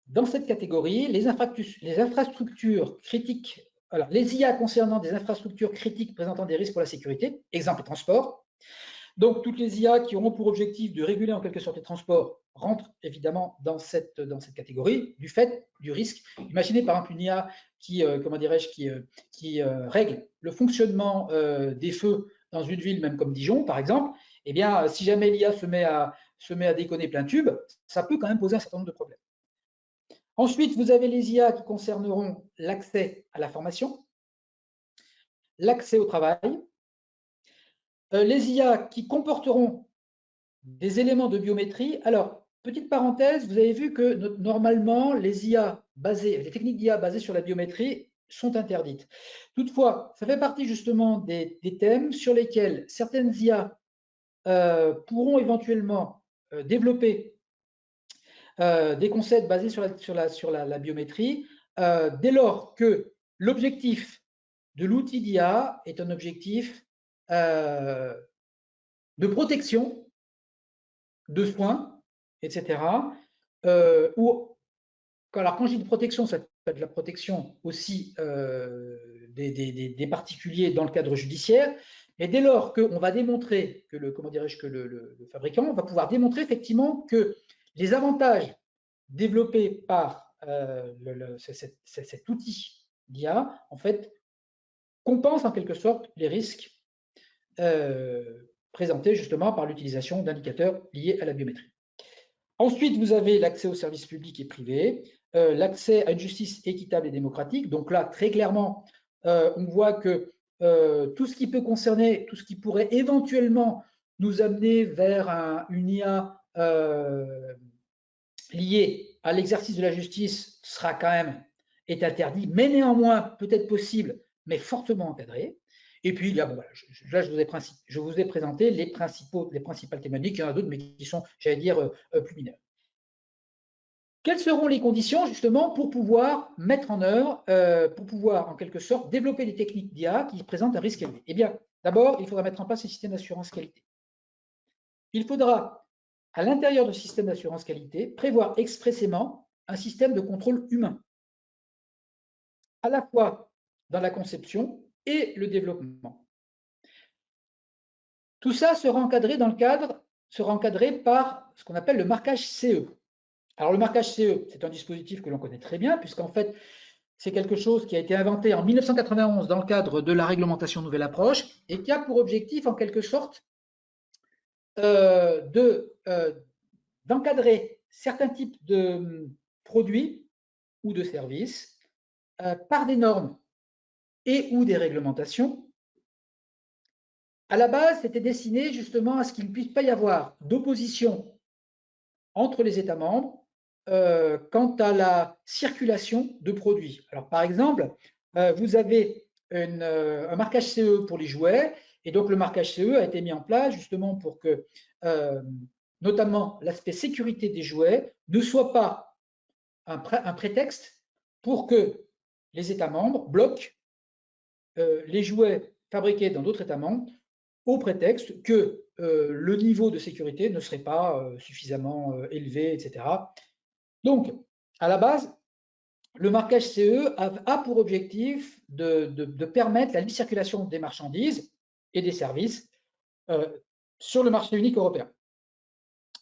Speaker 2: dans cette catégorie les infrastructures critiques, alors les IA concernant des infrastructures critiques présentant des risques pour la sécurité, exemple les transports. Donc, toutes les IA qui auront pour objectif de réguler en quelque sorte les transports rentrent évidemment dans cette catégorie du fait du risque. Imaginez par exemple une IA qui, comment dirais-je, qui règle le fonctionnement des feux dans une ville, même comme Dijon par exemple. Eh bien, si jamais l'IA se met à déconner plein tube, ça peut quand même poser un certain nombre de problèmes. Ensuite, vous avez les IA qui concerneront l'accès à la formation, l'accès au travail, les IA qui comporteront des éléments de biométrie. Alors, petite parenthèse, vous avez vu que normalement, les techniques d'IA basées sur la biométrie sont interdites. Toutefois, ça fait partie justement des thèmes sur lesquels certaines IA pourront éventuellement développer des concepts basés sur la biométrie, dès lors que l'objectif de l'outil d'IA est un objectif de protection, de soins, etc. Alors, quand je dis de protection, ça peut être de la protection aussi des particuliers dans le cadre judiciaire. Et dès lors qu'on va démontrer que le fabricant va pouvoir démontrer effectivement que les avantages développés par cet outil d'IA, en fait, compense en quelque sorte les risques présentés justement par l'utilisation d'indicateurs liés à la biométrie. Ensuite, vous avez l'accès aux services publics et privés, l'accès à une justice équitable et démocratique. Donc là, très clairement, on voit que tout ce qui peut concerner, tout ce qui pourrait éventuellement nous amener vers une IA liée à l'exercice de la justice sera quand même interdit, mais néanmoins peut-être possible, mais fortement encadré. Et puis, là, là je vous ai présenté les principales thématiques. Il y en a d'autres, mais qui sont, j'allais dire, plus mineures. Quelles seront les conditions, justement, pour pouvoir mettre en œuvre, pour pouvoir, en quelque sorte, développer des techniques d'IA qui présentent un risque élevé? Eh bien, d'abord, il faudra mettre en place un système d'assurance qualité. Il faudra, à l'intérieur du système d'assurance qualité, prévoir expressément un système de contrôle humain, à la fois dans la conception et le développement. Tout ça sera encadré par ce qu'on appelle le marquage CE. Alors, le marquage CE, c'est un dispositif que l'on connaît très bien, puisqu'en fait, c'est quelque chose qui a été inventé en 1991 dans le cadre de la réglementation nouvelle approche et qui a pour objectif, en quelque sorte, d'encadrer certains types de produits ou de services par des normes et ou des réglementations. À la base, c'était destiné justement à ce qu'il ne puisse pas y avoir d'opposition entre les États membres quant à la circulation de produits. Alors, par exemple, vous avez un marquage CE pour les jouets, et donc le marquage CE a été mis en place justement pour que, notamment, l'aspect sécurité des jouets ne soit pas un prétexte pour que les États membres bloquent les jouets fabriqués dans d'autres États membres au prétexte que le niveau de sécurité ne serait pas suffisamment élevé, etc. Donc, à la base, le marquage CE a pour objectif de permettre la libre circulation des marchandises et des services sur le marché unique européen.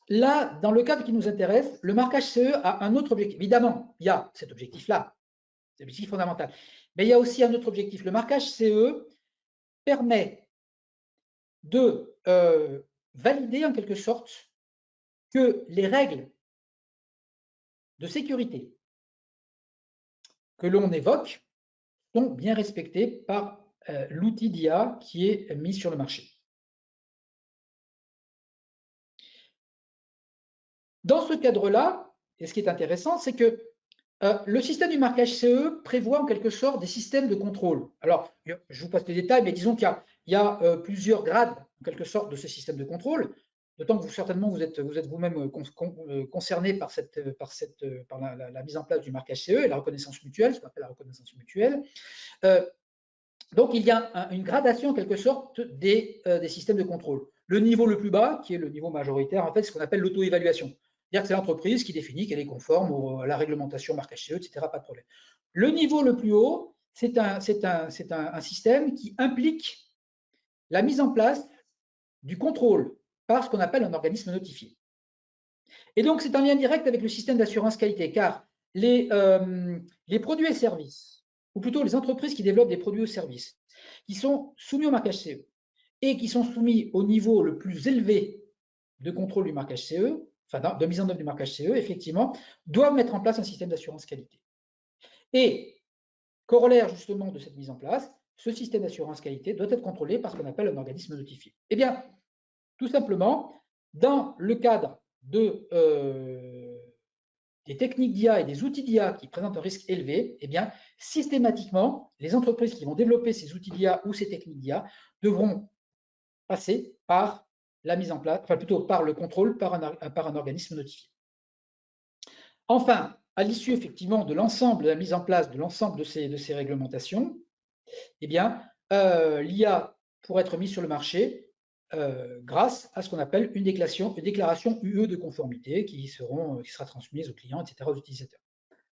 Speaker 2: Là, dans le cadre qui nous intéresse, le marquage CE a un autre objectif. Évidemment, il y a cet objectif-là, c'est l'objectif fondamental. Mais il y a aussi un autre objectif. Le marquage CE permet de valider en quelque sorte que les règles de sécurité que l'on évoque sont bien respectées par l'outil d'IA qui est mis sur le marché. Dans ce cadre-là, et ce qui est intéressant, c'est que le système du marquage CE prévoit en quelque sorte des systèmes de contrôle. Alors, je vous passe les détails, mais disons qu'il y a plusieurs grades, en quelque sorte, de ce système de contrôle, d'autant que certainement vous êtes vous-même concerné par la mise en place du marquage CE et la reconnaissance mutuelle, ce qu'on appelle la reconnaissance mutuelle. Donc, il y a une gradation, en quelque sorte, des systèmes de contrôle. Le niveau le plus bas, qui est le niveau majoritaire, en fait, c'est ce qu'on appelle l'auto-évaluation. C'est-à-dire que c'est l'entreprise qui définit qu'elle est conforme à la réglementation marquage CE, etc. Pas de problème. Le niveau le plus haut, c'est un système qui implique la mise en place du contrôle par ce qu'on appelle un organisme notifié. Et donc, c'est un lien direct avec le système d'assurance qualité, car les produits et services, ou plutôt les entreprises qui développent des produits ou services, qui sont soumis au marquage CE et qui sont soumis au niveau le plus élevé de contrôle du marquage CE, enfin de mise en œuvre du marquage CE, effectivement, doivent mettre en place un système d'assurance qualité. Et corollaire justement de cette mise en place, ce système d'assurance qualité doit être contrôlé par ce qu'on appelle un organisme notifié. Eh bien, tout simplement, dans le cadre des techniques d'IA et des outils d'IA qui présentent un risque élevé, eh bien, systématiquement, les entreprises qui vont développer ces outils d'IA ou ces techniques d'IA devront passer par la mise en place, enfin plutôt par le contrôle par un organisme notifié. Enfin, à l'issue effectivement de l'ensemble de la mise en place de l'ensemble de ces réglementations, eh bien, l'IA pourra être mise sur le marché grâce à ce qu'on appelle une déclaration UE de conformité qui sera transmise aux clients, etc., aux utilisateurs.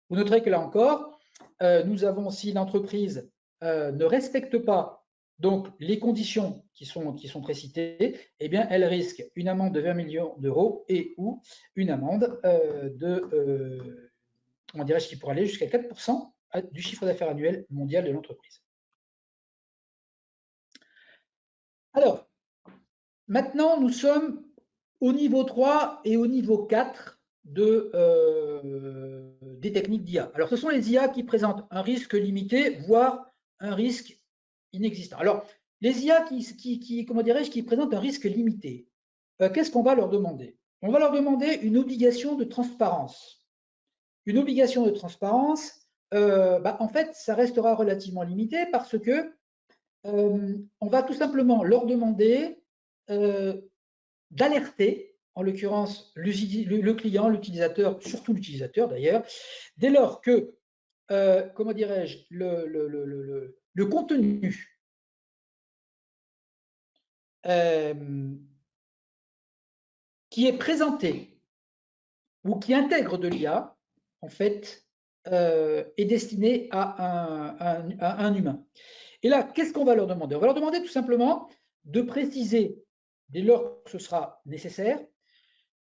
Speaker 2: Vous noterez que là encore, nous avons, si l'entreprise ne respecte pas donc les conditions qui sont précitées, eh bien, elle risque une amende de 20 millions d'euros et ou une amende comment dirais-je, qui pourrait aller jusqu'à 4% du chiffre d'affaires annuel mondial de l'entreprise. Alors, maintenant, nous sommes au niveau 3 et au niveau 4 des techniques d'IA. Alors, ce sont les IA qui présentent un risque limité, voire un risque inexistant. Alors, les IA comment dirais-je, qui présentent un risque limité, qu'est-ce qu'on va leur demander? On va leur demander une obligation de transparence. Une obligation de transparence, en fait, ça restera relativement limité parce que on va tout simplement leur demander d'alerter, en l'occurrence le client, l'utilisateur, surtout l'utilisateur d'ailleurs, dès lors que, comment dirais-je, le contenu qui est présenté ou qui intègre de l'IA, en fait, est destiné à un humain. Et là, qu'est-ce qu'on va leur demander? On va leur demander tout simplement de préciser, dès lors que ce sera nécessaire,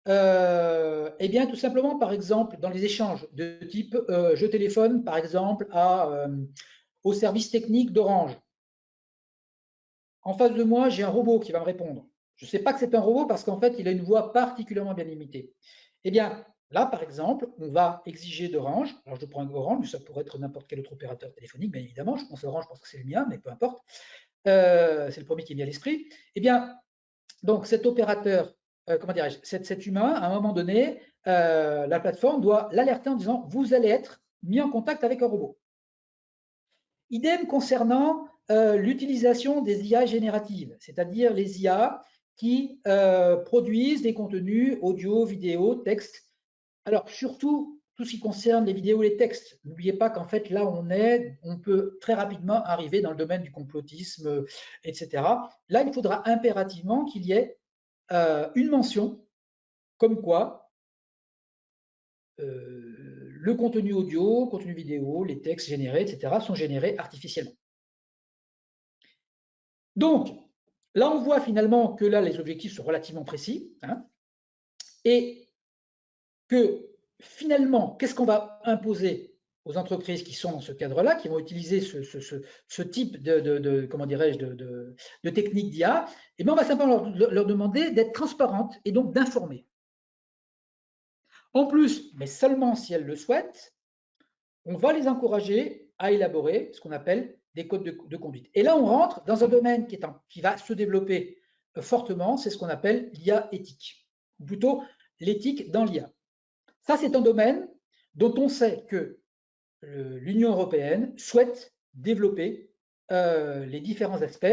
Speaker 2: eh bien, tout simplement, par exemple, dans les échanges de type je téléphone, par exemple, au service technique d'Orange. En face de moi, j'ai un robot qui va me répondre. Je ne sais pas que c'est un robot parce qu'en fait, il a une voix particulièrement bien limitée. Eh bien, là, par exemple, on va exiger d'Orange, alors je prends un Orange, mais ça pourrait être n'importe quel autre opérateur téléphonique, bien évidemment, je pense à Orange, je pense que c'est le mien, mais peu importe, c'est le premier qui est mis à l'esprit. Eh bien, donc cet opérateur, comment dirais-je, cet humain, à un moment donné, la plateforme doit l'alerter en disant « vous allez être mis en contact avec un robot ». Idem concernant l'utilisation des IA génératives, c'est-à-dire les IA qui produisent des contenus audio, vidéo, texte. Alors, surtout, tout ce qui concerne les vidéos et les textes. N'oubliez pas qu'en fait, là, on peut très rapidement arriver dans le domaine du complotisme, etc. Là, il faudra impérativement qu'il y ait une mention comme quoi le contenu audio, le contenu vidéo, les textes générés, etc., sont générés artificiellement. Donc, là, on voit finalement que là, les objectifs sont relativement précis, hein, et que finalement, qu'est-ce qu'on va imposer aux entreprises qui sont dans ce cadre-là, qui vont utiliser ce type comment dirais-je, de technique d'IA? Eh bien, on va simplement leur demander d'être transparentes et donc d'informer. En plus, mais seulement si elles le souhaitent, on va les encourager à élaborer ce qu'on appelle des codes de conduite. Et là, on rentre dans un domaine qui va se développer fortement, c'est ce qu'on appelle l'IA éthique, ou plutôt l'éthique dans l'IA. Ça, c'est un domaine dont on sait que l'Union européenne souhaite développer les différents aspects,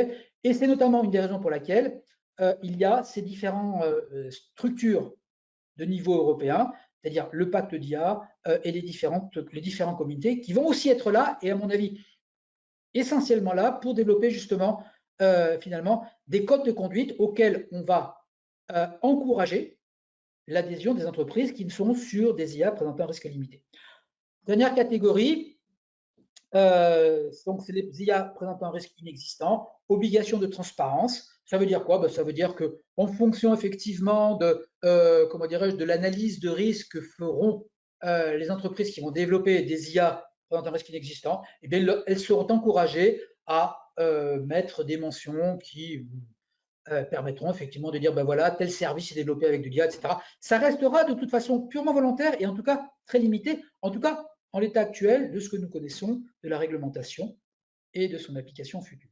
Speaker 2: et c'est notamment une des raisons pour laquelle il y a ces différentes structures de niveau européen, c'est-à-dire le pacte d'IA et les différents comités qui vont aussi être là, et à mon avis, essentiellement là pour développer justement, finalement, des codes de conduite auxquels on va encourager l'adhésion des entreprises qui sont sur des IA présentant un risque limité. Dernière catégorie, donc c'est les IA présentant un risque inexistant, obligation de transparence. Ça veut dire quoi? Ben, ça veut dire qu'en fonction effectivement de, comment dirais-je, de l'analyse de risque que feront les entreprises qui vont développer des IA présentant un risque inexistant, eh bien, elles seront encouragées à mettre des mentions qui permettront effectivement de dire, ben voilà, tel service est développé avec de l'IA, etc. Ça restera de toute façon purement volontaire et en tout cas très limité, en tout cas en l'état actuel de ce que nous connaissons de la réglementation et de son application future.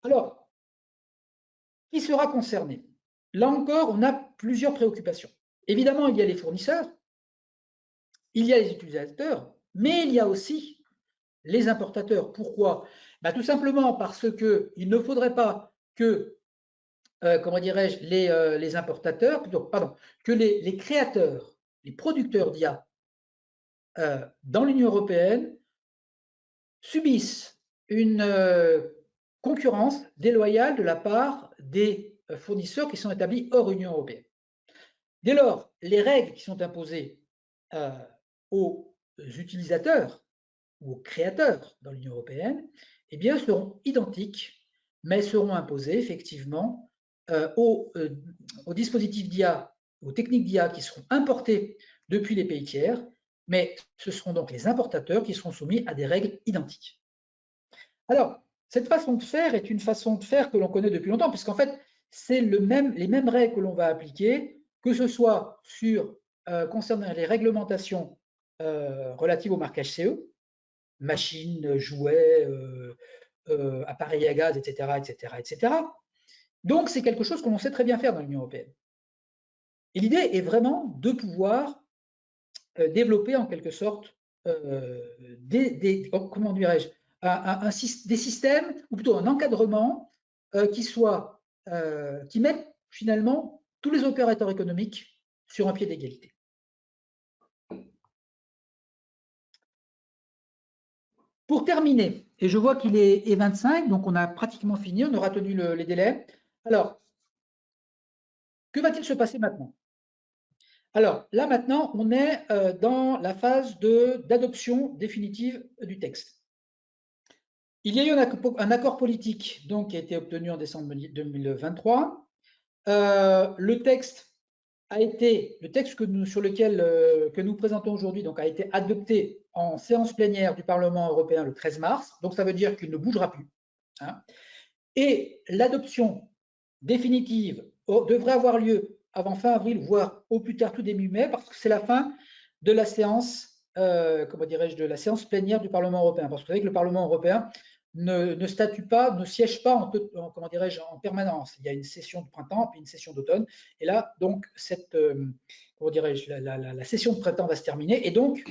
Speaker 2: Alors, qui sera concerné? Là encore, on a plusieurs préoccupations. Évidemment, il y a les fournisseurs, il y a les utilisateurs, mais il y a aussi les importateurs. Pourquoi? Ben, tout simplement parce qu'il ne faudrait pas que comment dirais-je, les importateurs, plutôt, pardon, que les créateurs, les producteurs d'IA dans l'Union européenne subissent une concurrence déloyale de la part des fournisseurs qui sont établis hors Union européenne. Dès lors, les règles qui sont imposées aux utilisateurs ou aux créateurs dans l'Union européenne, eh bien, seront identiques, mais seront imposées effectivement aux dispositifs d'IA, aux techniques d'IA qui seront importées depuis les pays tiers, mais ce seront donc les importateurs qui seront soumis à des règles identiques. Alors, cette façon de faire est une façon de faire que l'on connaît depuis longtemps, puisqu'en fait, c'est les mêmes règles que l'on va appliquer, que ce soit concernant les réglementations relatives au marquage CE, machines, jouets, appareils à gaz, etc., etc., etc. Donc, c'est quelque chose que l'on sait très bien faire dans l'Union européenne. Et l'idée est vraiment de pouvoir développer en quelque sorte comment dirais-je, des systèmes, ou plutôt un encadrement qui mettent finalement tous les opérateurs économiques sur un pied d'égalité. Pour terminer, et je vois qu'il est 25, donc on a pratiquement fini, on aura tenu les délais. Alors, que va-t-il se passer maintenant? Alors, là maintenant, on est dans la phase d'adoption définitive du texte. Il y a eu un accord politique donc, qui a été obtenu en décembre 2023. Le texte sur lequel que nous présentons aujourd'hui donc, a été adopté en séance plénière du Parlement européen le 13 mars. Donc, ça veut dire qu'il ne bougera plus. Hein. Et l'adoption définitive devrait avoir lieu avant fin avril, voire au plus tard tout début mai, parce que c'est la fin de la séance, comment dirais-je, de la séance plénière du Parlement européen. Parce que vous savez que le Parlement européen ne statue pas, ne siège pas comment dirais-je, en permanence. Il y a une session de printemps puis une session d'automne. Et là, donc, comment dirais-je, la session de printemps va se terminer. Et donc,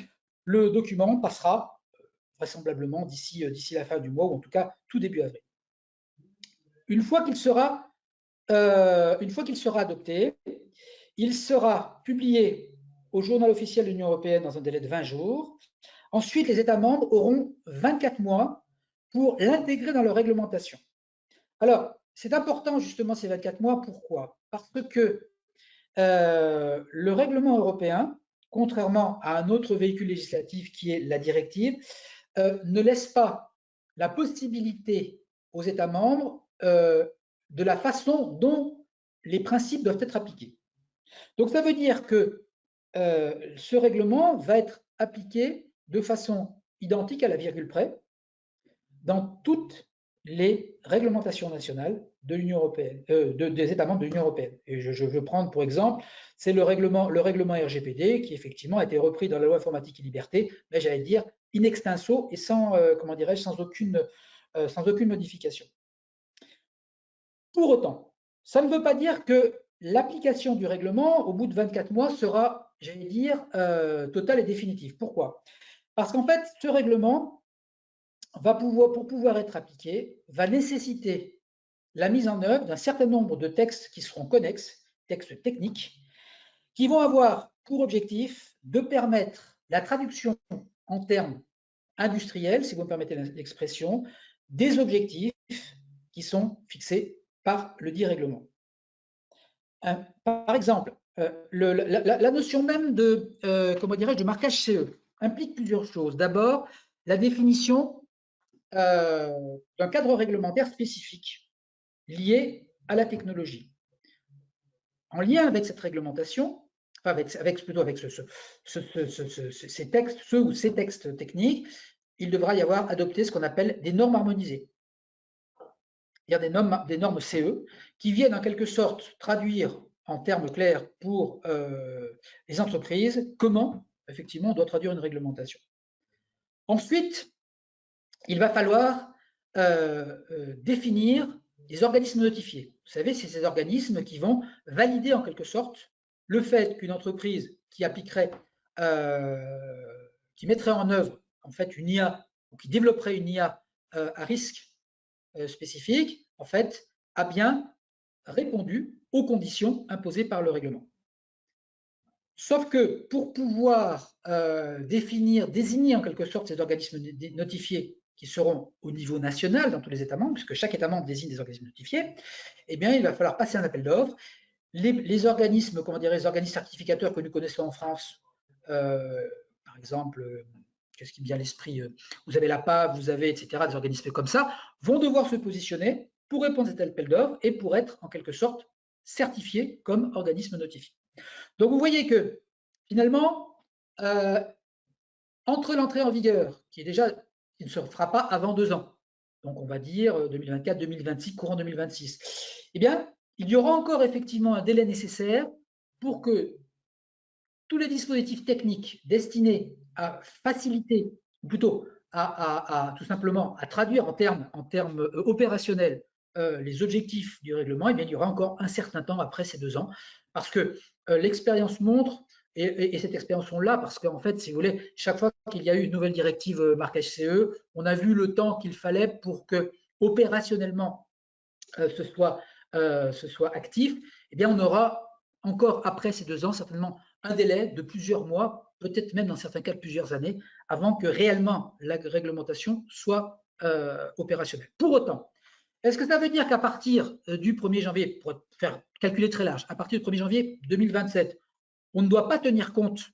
Speaker 2: le document passera vraisemblablement d'ici la fin du mois, ou en tout cas tout début avril. Une fois qu'il sera adopté, il sera publié au journal officiel de l'Union européenne dans un délai de 20 jours. Ensuite, les États membres auront 24 mois pour l'intégrer dans leur réglementation. Alors, c'est important justement ces 24 mois. Pourquoi? Parce que le règlement européen, contrairement à un autre véhicule législatif qui est la directive, ne laisse pas la possibilité aux États membres de la façon dont les principes doivent être appliqués. Donc, ça veut dire que ce règlement va être appliqué de façon identique à la virgule près dans toutes les réglementations nationales de l'Union européenne, des États membres de l'Union européenne. Et je veux prendre pour exemple, c'est le règlement RGPD qui effectivement a été repris dans la loi informatique et liberté, mais j'allais dire in extenso et sans, comment dirais-je, sans aucune modification. Pour autant, ça ne veut pas dire que l'application du règlement au bout de 24 mois sera, j'allais dire, totale et définitive. Pourquoi? Parce qu'en fait, ce règlement pour pouvoir être appliqué, va nécessiter la mise en œuvre d'un certain nombre de textes qui seront connexes, textes techniques, qui vont avoir pour objectif de permettre la traduction en termes industriels, si vous me permettez l'expression, des objectifs qui sont fixés par le dit règlement. Par exemple, la notion même de, comment dirais-je, de marquage CE implique plusieurs choses. D'abord, la définition d'un cadre réglementaire spécifique lié à la technologie. En lien avec cette réglementation, enfin plutôt avec ces textes techniques, il devra y avoir adopté ce qu'on appelle des normes harmonisées. C'est-à-dire des normes CE qui viennent en quelque sorte traduire en termes clairs pour les entreprises comment effectivement on doit traduire une réglementation. Ensuite, il va falloir définir des organismes notifiés. Vous savez, c'est ces organismes qui vont valider en quelque sorte le fait qu'une entreprise qui appliquerait, qui mettrait en œuvre en fait une IA ou qui développerait une IA à risque spécifique, en fait, a bien répondu aux conditions imposées par le règlement. Sauf que pour pouvoir désigner en quelque sorte ces organismes notifiés qui seront au niveau national dans tous les États membres, puisque chaque État membre désigne des organismes notifiés, eh bien, il va falloir passer un appel d'offres. Les organismes, comment dirais, les organismes certificateurs que nous connaissons en France, par exemple, qu'est-ce qui me vient à l'esprit, vous avez la PAV, vous avez, etc., des organismes comme ça, vont devoir se positionner pour répondre à cet appel d'offres et pour être, en quelque sorte, certifiés comme organismes notifiés. Donc, vous voyez que, finalement, entre l'entrée en vigueur, qui ne se fera pas avant 2 ans, donc on va dire 2024, 2026, courant 2026, eh bien, il y aura encore effectivement un délai nécessaire pour que tous les dispositifs techniques destinés à faciliter, ou plutôt tout simplement à traduire en termes opérationnels les objectifs du règlement, eh bien, il y aura encore un certain temps après ces 2 ans, parce que l'expérience montre, et cette expérience on l'a, parce qu'en fait, si vous voulez, chaque fois qu'il y a eu une nouvelle directive marquage CE, on a vu le temps qu'il fallait pour que opérationnellement ce soit actif, eh bien, on aura encore après ces 2 ans certainement un délai de plusieurs mois, peut-être même dans certains cas de plusieurs années, avant que réellement la réglementation soit opérationnelle. Pour autant, est-ce que ça veut dire qu'à partir du 1er janvier, pour faire calculer très large, à partir du 1er janvier 2027, on ne doit pas tenir compte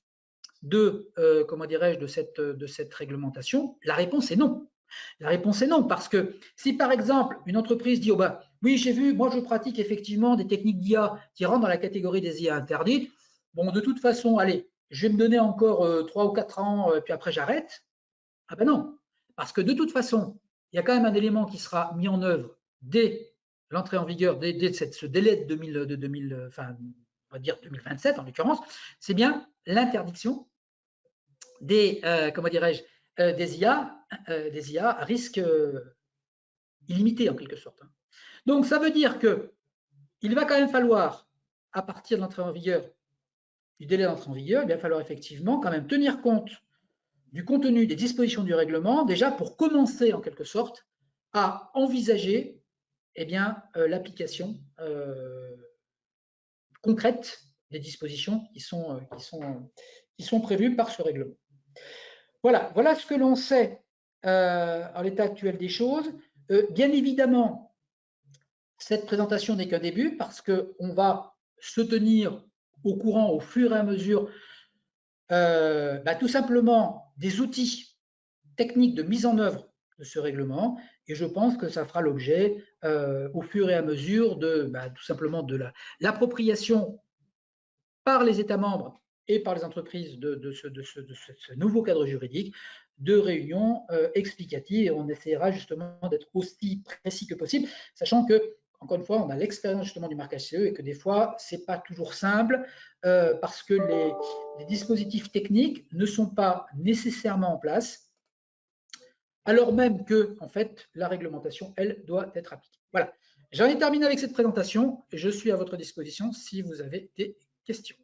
Speaker 2: de, comment dirais-je, de cette réglementation? La réponse est non. La réponse est non, parce que si par exemple une entreprise dit, oh bah, oui, j'ai vu, moi je pratique effectivement des techniques d'IA qui rentrent dans la catégorie des IA interdites, bon, de toute façon, allez, je vais me donner encore 3 ou 4 ans, puis après j'arrête. Ah ben non, parce que de toute façon, il y a quand même un élément qui sera mis en œuvre dès l'entrée en vigueur, dès ce délai de 2000, enfin, on va dire 2027 en l'occurrence, c'est bien l'interdiction des, comment dirais-je, des IA à risque illimité en quelque sorte. Donc ça veut dire qu'il va quand même falloir, à partir de l'entrée en vigueur, du délai d'entrée en vigueur, il va falloir effectivement quand même tenir compte du contenu des dispositions du règlement, déjà pour commencer en quelque sorte à envisager l'application concrète des dispositions qui sont prévues par ce règlement. Voilà ce que l'on sait en l'état actuel des choses. Bien évidemment, cette présentation n'est qu'un début parce qu'on va se tenir au courant au fur et à mesure tout simplement des outils techniques de mise en œuvre de ce règlement, et je pense que ça fera l'objet au fur et à mesure de tout simplement de l'appropriation par les États membres et par les entreprises de ce nouveau cadre juridique, de réunions explicatives, et on essaiera justement d'être aussi précis que possible, sachant que, encore une fois, on a l'expérience justement du marquage CE et que des fois, ce n'est pas toujours simple parce que les dispositifs techniques ne sont pas nécessairement en place, alors même que, en fait, la réglementation, elle, doit être appliquée. Voilà, j'en ai terminé avec cette présentation et je suis à votre disposition si vous avez des questions.